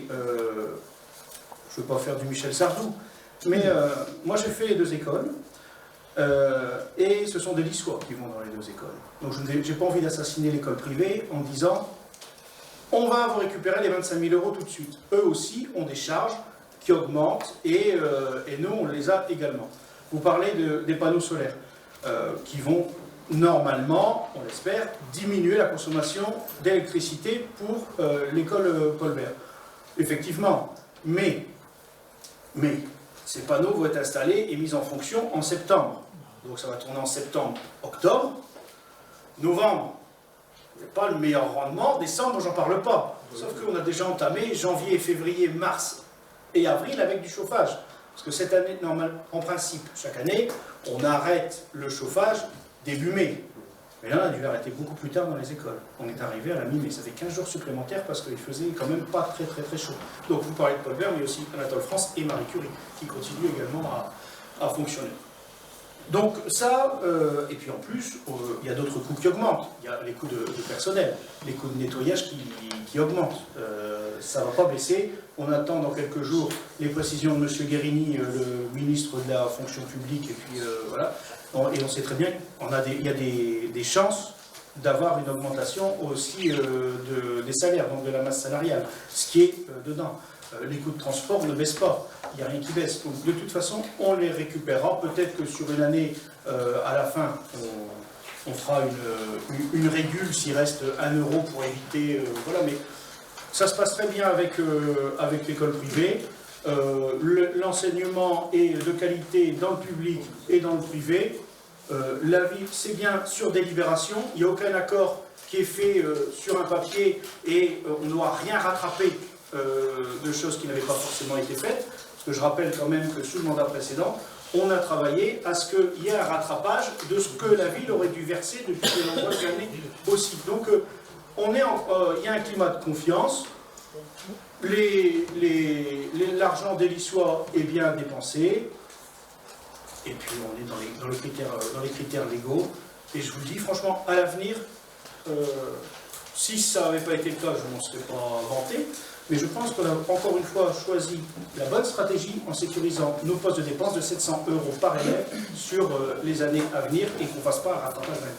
veux pas faire du Michel Sardou, mais moi j'ai fait les 2 écoles, et ce sont des lycéens qui vont dans les 2 écoles. Donc je n'ai pas envie d'assassiner l'école privée en disant on va vous récupérer les 25 000 € tout de suite. Eux aussi ont des charges qui augmentent, et nous on les a également. Vous parlez des panneaux solaires qui vont normalement, on l'espère, diminuer la consommation d'électricité pour l'école Paul Bert. Effectivement, mais ces panneaux vont être installés et mis en fonction en septembre. Donc ça va tourner en septembre, octobre. Novembre, il n'y a pas le meilleur rendement. Décembre, j'en parle pas. Sauf qu'on a déjà entamé janvier, février, mars et avril avec du chauffage. Parce que cette année, normalement, en principe, chaque année, on arrête le chauffage début mai. Mais là, on a dû l'arrêter beaucoup plus tard dans les écoles. On est arrivé à la mi-mai. Ça fait 15 jours supplémentaires parce qu'il faisait quand même pas très chaud. Donc vous parlez de Paul Bert, mais aussi Anatole France et Marie Curie, qui continuent également à fonctionner. Donc ça, et puis en plus, il y a d'autres coûts qui augmentent. Il y a les coûts de personnel, les coûts de nettoyage qui augmentent. Ça ne va pas baisser. On attend dans quelques jours les précisions de M. Guérini, le ministre de la fonction publique, et puis voilà. Et on sait très bien qu'il y a des chances d'avoir une augmentation aussi des salaires, donc de la masse salariale, ce qui est dedans. Les coûts de transport ne baissent pas, il n'y a rien qui baisse. Donc de toute façon, on les récupérera. Peut-être que sur une année, à la fin, on fera une régule s'il reste 1 € pour éviter... voilà, mais ça se passe très bien avec l'école privée. L'enseignement est de qualité dans le public et dans le privé. L'avis, c'est bien sur délibération. Il n'y a aucun accord qui est fait sur un papier et on ne doit rien rattraper de choses qui n'avaient pas forcément été faites. Parce que je rappelle quand même que sous le mandat précédent, on a travaillé à ce qu'il y ait un rattrapage de ce que la ville aurait dû verser depuis de nombreuses années aussi. Donc il y a un climat de confiance. L'argent des Lissois est bien dépensé. Et puis on est dans les critères légaux. Et je vous le dis franchement, à l'avenir, si ça n'avait pas été le cas, je ne m'en serais pas vanté. Mais je pense qu'on a encore une fois choisi la bonne stratégie en sécurisant nos postes de dépenses de 700 € par élève sur les années à venir et qu'on ne fasse pas un rattrapage d'année.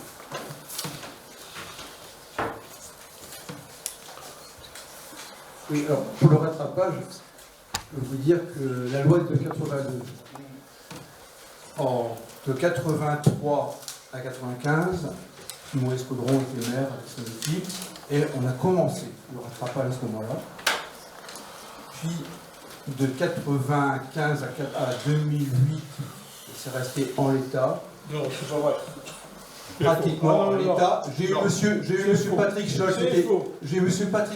Oui, alors pour le rattrapage, je veux vous dire que la loi est de 82. De 83 à 95, Maurice Caudron était maire avec son équipe, et on a commencé le rattrapage à ce moment-là. Puis de 95 à 2008, c'est resté en l'état. Non, c'est pas vrai. Pratiquement en l'état. J'ai eu monsieur Patrick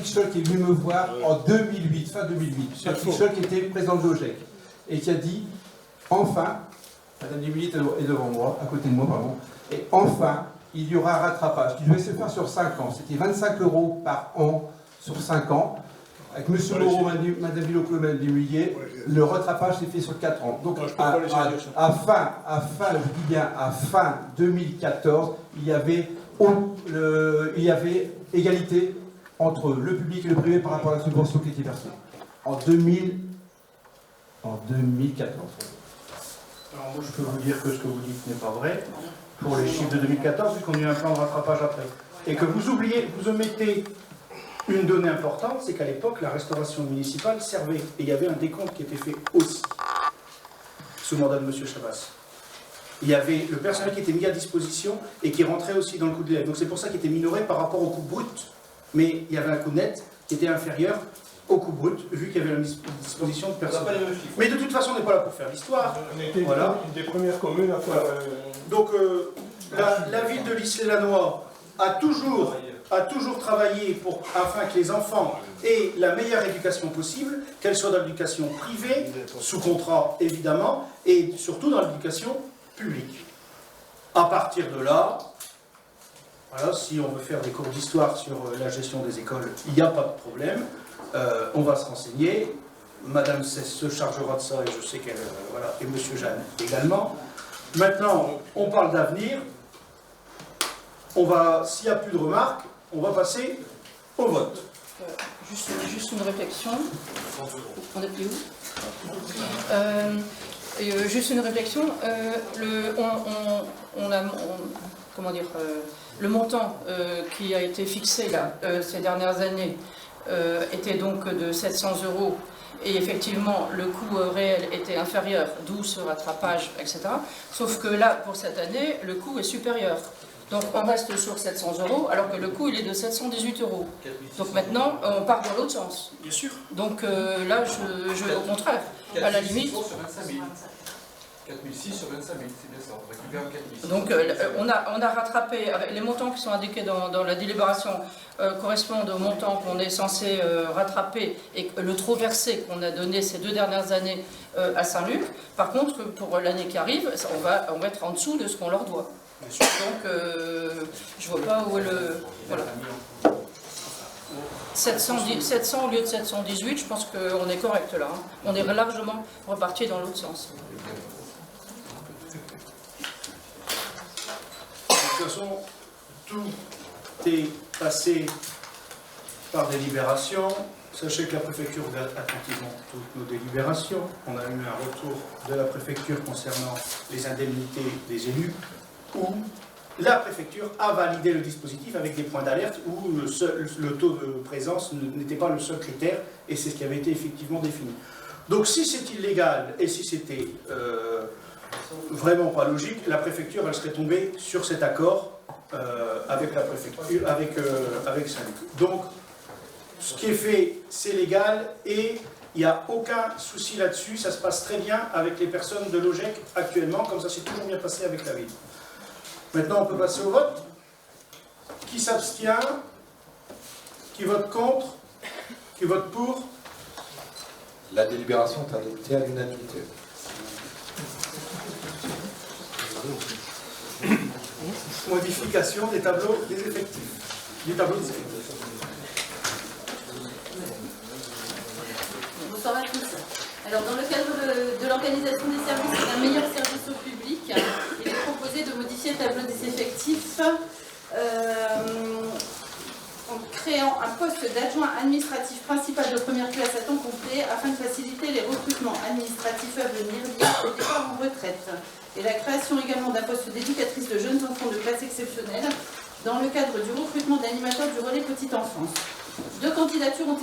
Scholl qui est venu me voir en 2008, fin 2008. Patrick Scholl qui était président de l'OGEC et qui a dit enfin, Madame Dubilly est devant moi, à côté de moi, pardon, et enfin, il y aura un rattrapage qui devait se faire sur 5 ans. C'était 25 € par an sur 5 ans. Avec M. Moreau, Mme Biloclo et Mme Desmulliers, le rattrapage s'est fait sur 4 ans. Donc, à fin 2014, il y avait égalité entre le public et le privé par rapport à la subvention qui était versée. En 2014. Alors moi, je peux vous dire que ce que vous dites n'est pas vrai. Pour les chiffres de 2014, puisqu'on a eu un plan de rattrapage après. Et que vous omettez une donnée importante, c'est qu'à l'époque, la restauration municipale servait. Et il y avait un décompte qui était fait aussi, sous le mandat de M. Chabas. Il y avait le personnel qui était mis à disposition et qui rentrait aussi dans le coût de l'élève. Donc c'est pour ça qu'il était minoré par rapport au coût brut. Mais il y avait un coût net qui était inférieur au coût brut, vu qu'il y avait la disposition de personnel. Mais de toute façon, on n'est pas là pour faire l'histoire. On était voilà. une des premières communes à faire... Donc la ville de L'Isle-et-Lannoy a toujours a toujours travaillé afin que les enfants aient la meilleure éducation possible, qu'elle soit dans l'éducation privée, sous contrat évidemment, et surtout dans l'éducation publique. À partir de là, voilà, si on veut faire des cours d'histoire sur la gestion des écoles, il n'y a pas de problème, on va se renseigner. Madame se chargera de ça, et je sais qu'elle, voilà, et Monsieur Jeanne également. Maintenant, on parle d'avenir. S'il n'y a plus de remarques, on va passer au vote. Juste une réflexion. On est plus où juste une réflexion. Le montant qui a été fixé là, ces dernières années était donc de 700 €. Et effectivement, le coût réel était inférieur, d'où ce rattrapage, etc. Sauf que là, pour cette année, le coût est supérieur. Donc on reste sur 700 €, alors que le coût, il est de 718 €. Donc maintenant, on part dans l'autre sens. Bien sûr. Donc là, au contraire, à la limite... 4006 sur 25 000, c'est bien ça, on récupère 4006. Donc on a rattrapé, les montants qui sont indiqués dans la délibération correspondent aux montants qu'on est censé rattraper et le trop versé qu'on a donné ces 2 dernières années à Saint-Luc. Par contre, pour l'année qui arrive, on va être en dessous de ce qu'on leur doit. Donc je vois pas où est le... Voilà. 700 au lieu de 718, je pense qu'on est correct là. Hein. On est largement reparti dans l'autre sens. De toute façon, tout est passé par délibération. Sachez que la préfecture regarde attentivement toutes nos délibérations. On a eu un retour de la préfecture concernant les indemnités des élus, où la préfecture a validé le dispositif avec des points d'alerte où le taux de présence n'était pas le seul critère, et c'est ce qui avait été effectivement défini. Donc si c'est illégal et si c'était vraiment pas logique, la préfecture elle serait tombée sur cet accord avec la préfecture, avec Saint-Luc. Donc ce qui est fait, c'est légal et il n'y a aucun souci là-dessus, ça se passe très bien avec les personnes de l'OGEC actuellement, comme ça s'est toujours bien passé avec la ville. Maintenant on peut passer au vote. Qui s'abstient? Qui vote contre? Qui vote pour? La délibération est adoptée à l'unanimité. Modification des tableaux des effectifs. Bonsoir à tous. Alors, dans le cadre de l'organisation des services et d'un meilleur service au public, il est proposé de modifier le tableau des effectifs en créant un poste d'adjoint administratif principal de première classe à temps complet afin de faciliter les recrutements administratifs à venir liés au départ en retraite. Et la création également d'un poste d'éducatrice de jeunes enfants de classe exceptionnelle dans le cadre du recrutement d'animateurs du relais petite enfance. 2 candidatures ont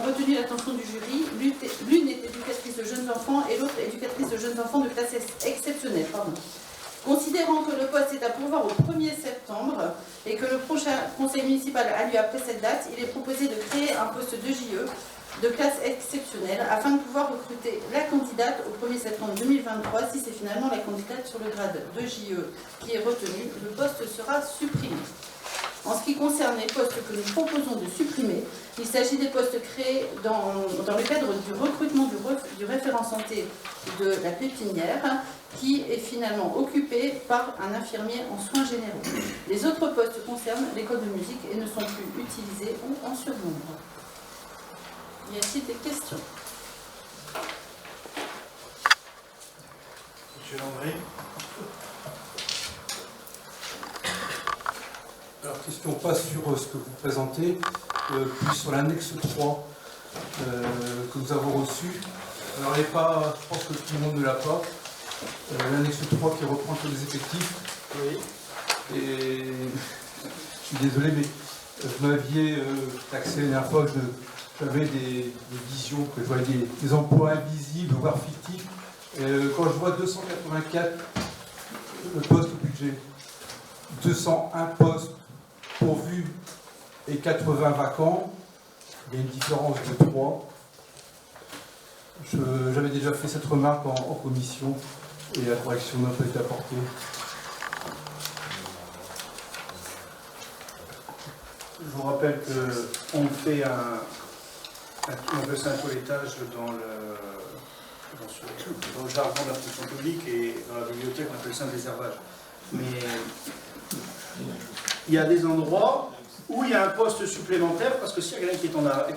retenu l'attention du jury. L'une est éducatrice de jeunes enfants et l'autre éducatrice de jeunes enfants de classe exceptionnelle. Considérant que le poste est à pourvoir au 1er septembre et que le prochain conseil municipal a lieu après cette date, il est proposé de créer un poste de JE de classe exceptionnelle afin de pouvoir recruter la candidate au 1er septembre 2023. Si c'est finalement la candidate sur le grade de JE qui est retenue, le poste sera supprimé. En ce qui concerne les postes que nous proposons de supprimer, il s'agit des postes créés dans le cadre du recrutement du référent santé de la pépinière, qui est finalement occupé par un infirmier en soins généraux. Les autres postes concernent l'école de musique et ne sont plus utilisés ou en surnombre. Y a-t-il des questions? Monsieur Landry. Alors, question pas sur ce que vous présentez, plus sur l'annexe 3 que nous avons reçue. Alors, elle n'est pas, je pense que tout le monde ne l'a pas. L'annexe 3 qui reprend tous les effectifs. Oui. Et je suis désolé, mais vous m'aviez taxé la dernière fois, j'avais des visions, que je voyais des emplois invisibles, voire fictifs. Quand je vois 284 postes au budget, 201 postes pourvus et 80 vacants, il y a une différence de 3. J'avais déjà fait cette remarque en commission et la correction n'a pas été apportée. Je vous rappelle qu'on fait on fait ça un toilettage dans le jargon de la fonction publique, et dans la bibliothèque on appelle ça un désherbage. Mais il y a des endroits où il y a un poste supplémentaire, parce que s'il y a quelqu'un qui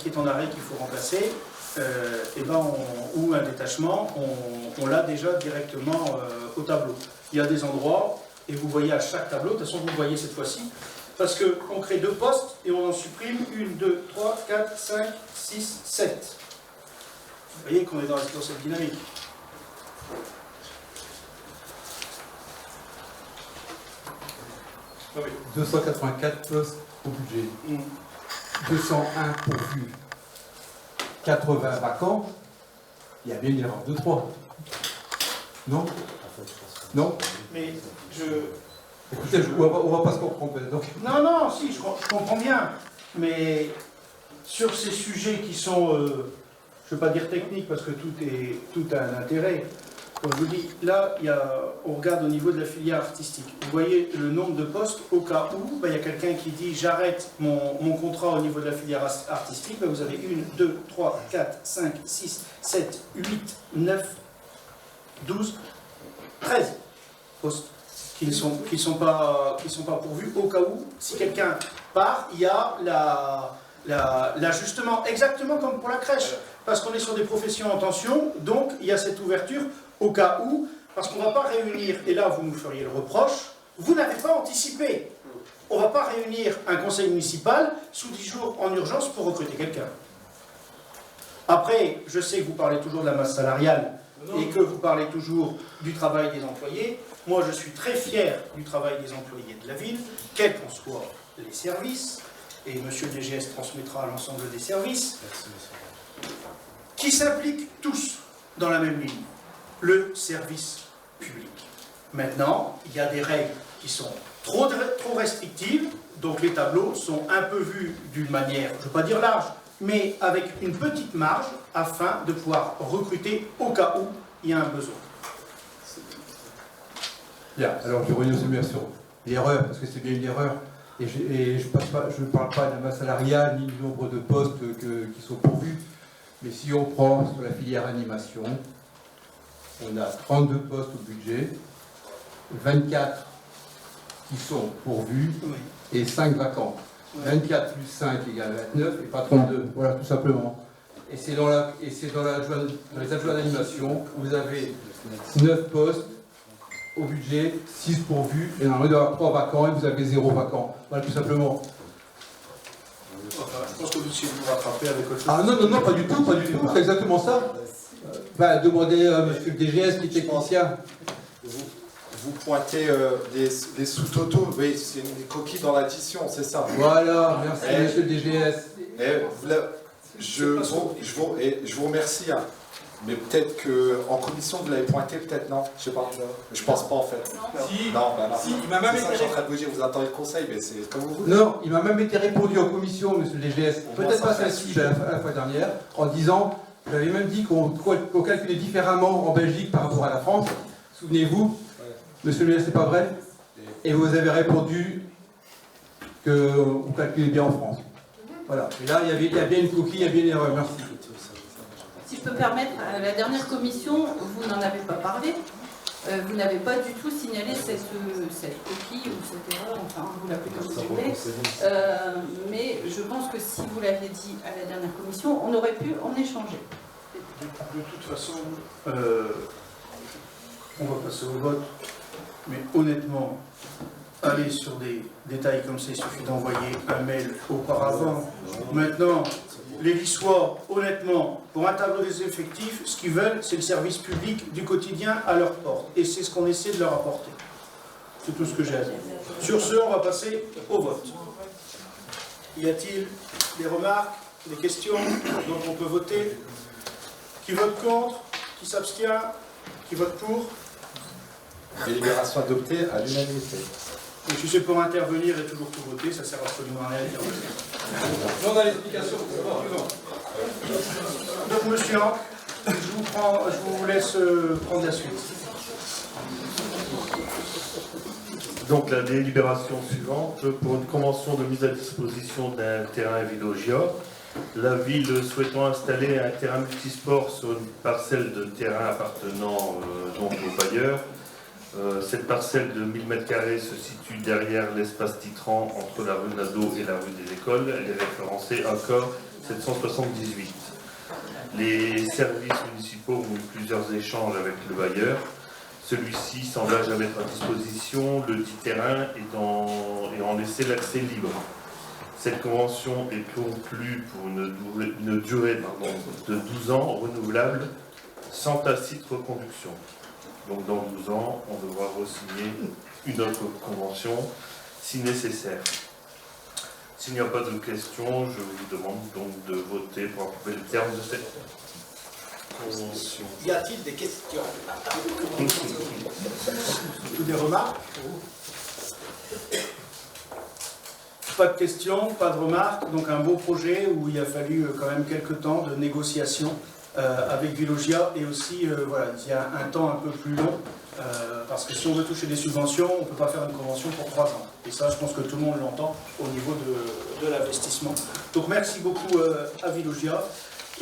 est en arrêt qu'il faut remplacer, ou un détachement, on l'a déjà directement au tableau. Il y a des endroits, et vous voyez à chaque tableau, de toute façon vous le voyez cette fois-ci, parce qu'on crée 2 postes et on en supprime 1, 2, 3, 4, 5, 6, 7. Vous voyez qu'on est dans cette dynamique. Ah oui. 284 postes au budget. 201 pourvus. 80 vacants. Il y a bien une erreur de 3. Non? Non? Mais Écoutez, on va pas se comprendre. Donc. Non, si, je comprends bien. Mais sur ces sujets qui sont, je ne veux pas dire techniques, parce que tout a un intérêt. Comme je vous dis, là, on regarde au niveau de la filière artistique. Vous voyez le nombre de postes au cas où il y a quelqu'un qui dit j'arrête mon contrat au niveau de la filière artistique. Vous avez 1, 2, 3, 4, 5, 6, 7, 8, 9, 12, 13 postes qui ne sont pas pourvus au cas où, si quelqu'un part, il y a l'ajustement, exactement comme pour la crèche, parce qu'on est sur des professions en tension, donc il y a cette ouverture au cas où, parce qu'on ne va pas réunir, et là vous nous feriez le reproche, vous n'avez pas anticipé. On ne va pas réunir un conseil municipal sous 10 jours en urgence pour recruter quelqu'un. Après, je sais que vous parlez toujours de la masse salariale et que vous parlez toujours du travail des employés. Moi, je suis très fier du travail des employés de la ville, quels qu'en soient les services, et M. le DGS transmettra à l'ensemble des services, qui s'impliquent tous dans la même ligne, le service public. Maintenant, il y a des règles qui sont trop restrictives, donc les tableaux sont un peu vus d'une manière, je ne veux pas dire large, mais avec une petite marge, afin de pouvoir recruter au cas où il y a un besoin. Bien, alors je reviens sur l'erreur, parce que c'est bien une erreur, et je ne parle pas de la masse salariale ni du nombre de postes qui sont pourvus, mais si on prend sur la filière animation, on a 32 postes au budget, 24 qui sont pourvus et 5 vacants. 24 plus 5 égale 29 et pas 32, voilà tout simplement. Et c'est dans les adjoints d'animation, vous avez 9 postes au budget, 6 pourvus, et dans le de 3 vacants, et vous avez 0 vacants. Voilà, tout simplement. Je pense que vous essayez de vous rattraper avec autre chose. Ah non, pas du tout, c'est exactement ça. Demandez à monsieur le DGS qui est technicien. Vous pointez les sous-totaux, oui, c'est une coquille dans l'addition, c'est ça. Voilà, merci monsieur le DGS. Je vous remercie. Hein. Mais peut-être qu'en commission, vous l'avez pointé, peut-être non, je sais pas. Je pense pas en fait. Non, il m'a même été. Je suis en train de vous dire, vous attendez le conseil, mais c'est comme vous voulez. Non, il m'a même été répondu en commission, monsieur le DGS, peut-être pas celle-ci, la fois dernière, en disant, j'avais même dit qu'on calculait différemment en Belgique par rapport à la France. Souvenez-vous, monsieur le DGS, c'est pas vrai. Et vous avez répondu que vous calculez bien en France. Voilà. Et là, il y a bien une coquille, il y a bien une erreur. Merci. Si je peux me permettre, à la dernière commission, vous n'en avez pas parlé. Vous n'avez pas du tout signalé cette coquille ou cette erreur, enfin, vous l'appelez comme vous voulez. Mais je pense que si vous l'aviez dit à la dernière commission, on aurait pu en échanger. De toute façon, on va passer au vote. Mais honnêtement, aller sur des détails comme ça, il suffit d'envoyer un mail auparavant. Maintenant, les Lissois, honnêtement, pour un tableau des effectifs, ce qu'ils veulent, c'est le service public du quotidien à leur porte. Et c'est ce qu'on essaie de leur apporter. C'est tout ce que j'ai à dire. Sur ce, on va passer au vote. Y a-t-il des remarques, des questions dont on peut voter? Qui vote contre? Qui s'abstient? Qui vote pour? Délibération adoptée à l'unanimité. Et si c'est pour intervenir et toujours tout voter, ça sert absolument à rien. On a l'explication. Donc, monsieur Hanck, je vous laisse prendre la suite. Donc la délibération suivante, pour une convention de mise à disposition d'un terrain à Villogia, la ville souhaitant installer un terrain multisport sur une parcelle de terrain appartenant donc au bailleur. Cette parcelle de 1000 m² se situe derrière l'espace titrant entre la rue Nadeau et la rue des Écoles. Elle est référencée AK 778. Les services municipaux ont eu plusieurs échanges avec le bailleur. Celui-ci s'engage à mettre à disposition le dit terrain et en laisser l'accès libre. Cette convention est conclue pour une durée de 12 ans renouvelable sans tacite reconduction. Donc dans 12 ans, on devra re-signer une autre convention si nécessaire. S'il n'y a pas de questions, je vous demande donc de voter pour approuver le terme de cette convention. Y a-t-il des questions? Ou des remarques? Pas de questions, pas de remarques. Donc un beau projet où il a fallu quand même quelques temps de négociation avec Villogia et aussi voilà, il y a un temps un peu plus long parce que si on veut toucher des subventions, on ne peut pas faire une convention pour 3 ans. Et ça, je pense que tout le monde l'entend au niveau de l'investissement. Donc merci beaucoup à Villogia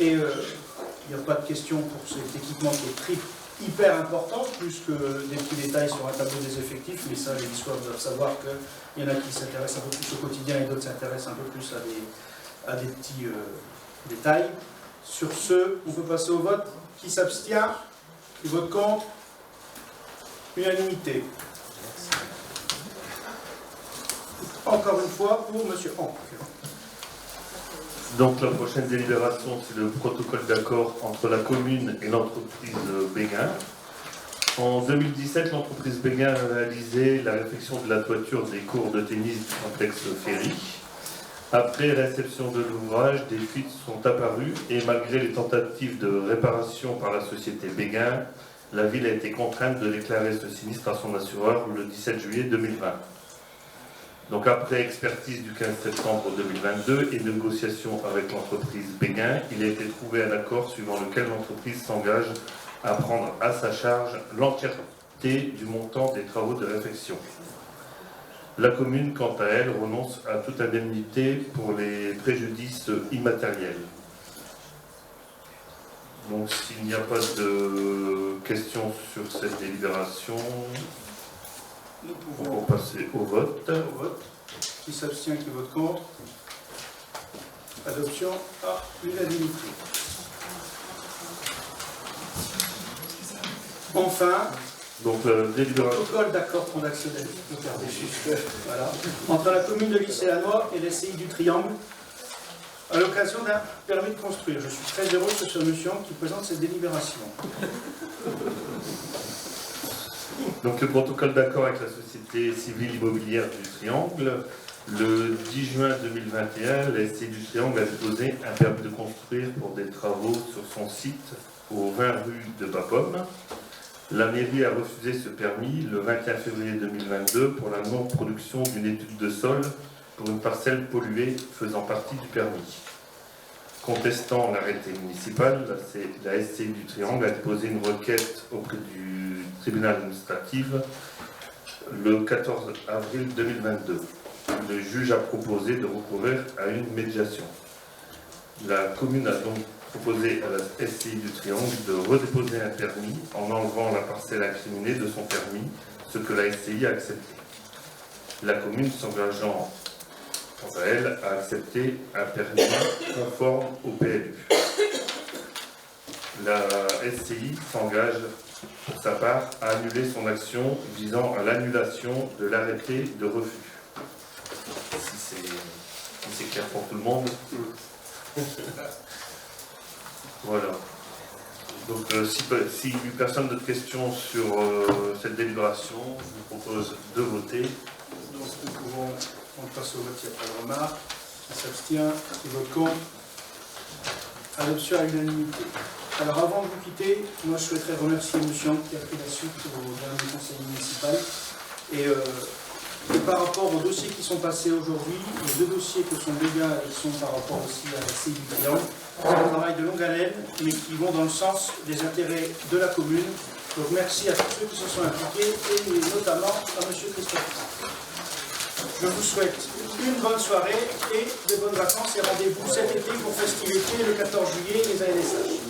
et il n'y a pas de questions pour cet équipement qui est hyper important, plus que des petits détails sur un tableau des effectifs, mais ça, les histoires doivent savoir qu'il y en a qui s'intéressent un peu plus au quotidien et d'autres s'intéressent un peu plus à des petits détails. Sur ce, on peut passer au vote. Qui s'abstient? Qui vote contre? Unanimité. Encore une fois pour M. Hanck. Donc la prochaine délibération, c'est le protocole d'accord entre la commune et l'entreprise Béguin. En 2017, l'entreprise Béguin a réalisé la réfection de la toiture des cours de tennis du complexe Ferry. Après réception de l'ouvrage, des fuites sont apparues et malgré les tentatives de réparation par la société Béguin, la ville a été contrainte de déclarer ce sinistre à son assureur le 17 juillet 2020. Donc après expertise du 15 septembre 2022 et négociation avec l'entreprise Béguin, il a été trouvé un accord suivant lequel l'entreprise s'engage à prendre à sa charge l'entièreté du montant des travaux de réfection. La commune, quant à elle, renonce à toute indemnité pour les préjudices immatériels. Donc s'il n'y a pas de questions sur cette délibération, nous on pouvons va passer au vote. Qui s'abstient, qui vote contre? Adoption à l'unanimité. Enfin, donc le protocole d'accord transactionnel voilà, entre la commune de Lycéanois et l'SCI du Triangle à l'occasion d'un permis de construire. Je suis très heureux que ce soit M. Hanck qui présente cette délibération. Donc le protocole d'accord avec la société civile immobilière du Triangle. Le 10 juin 2021, la SCI du Triangle a déposé un permis de construire pour des travaux sur son site au 20 rue de Bapaume. La mairie a refusé ce permis le 21 février 2022 pour la non-production d'une étude de sol pour une parcelle polluée faisant partie du permis. Contestant l'arrêté municipal, la SCI du Triangle a déposé une requête auprès du tribunal administratif le 14 avril 2022. Le juge a proposé de recourir à une médiation. La commune a donc proposé à la SCI du Triangle de redéposer un permis en enlevant la parcelle incriminée de son permis, ce que la SCI a accepté. La commune s'engageant, quant à elle, à accepter un permis conforme au PLU. La SCI s'engage, pour sa part, à annuler son action visant à l'annulation de l'arrêté de refus. Si c'est clair pour tout le monde. Voilà. Donc, si personne n'a de questions sur cette délibération, je vous propose de voter. Donc, nous pouvons passer au vote, il n'y a pas de remarque. Qui s'abstient, qui vote contre. Adoption à l'unanimité. Alors, avant de vous quitter, moi je souhaiterais remercier M. Hanck qui a pris la suite au dernier conseil municipal. Et par rapport aux dossiers qui sont passés aujourd'hui, les 2 dossiers que sont Béguin et sont par rapport aussi à la SCI du Triangle, c'est un travail de longue haleine, mais qui vont dans le sens des intérêts de la commune Donc merci à tous ceux qui se sont impliqués et notamment à M. Christophe. Je vous souhaite une bonne soirée et de bonnes vacances et rendez-vous cet été pour festivités le 14 juillet les ANSH.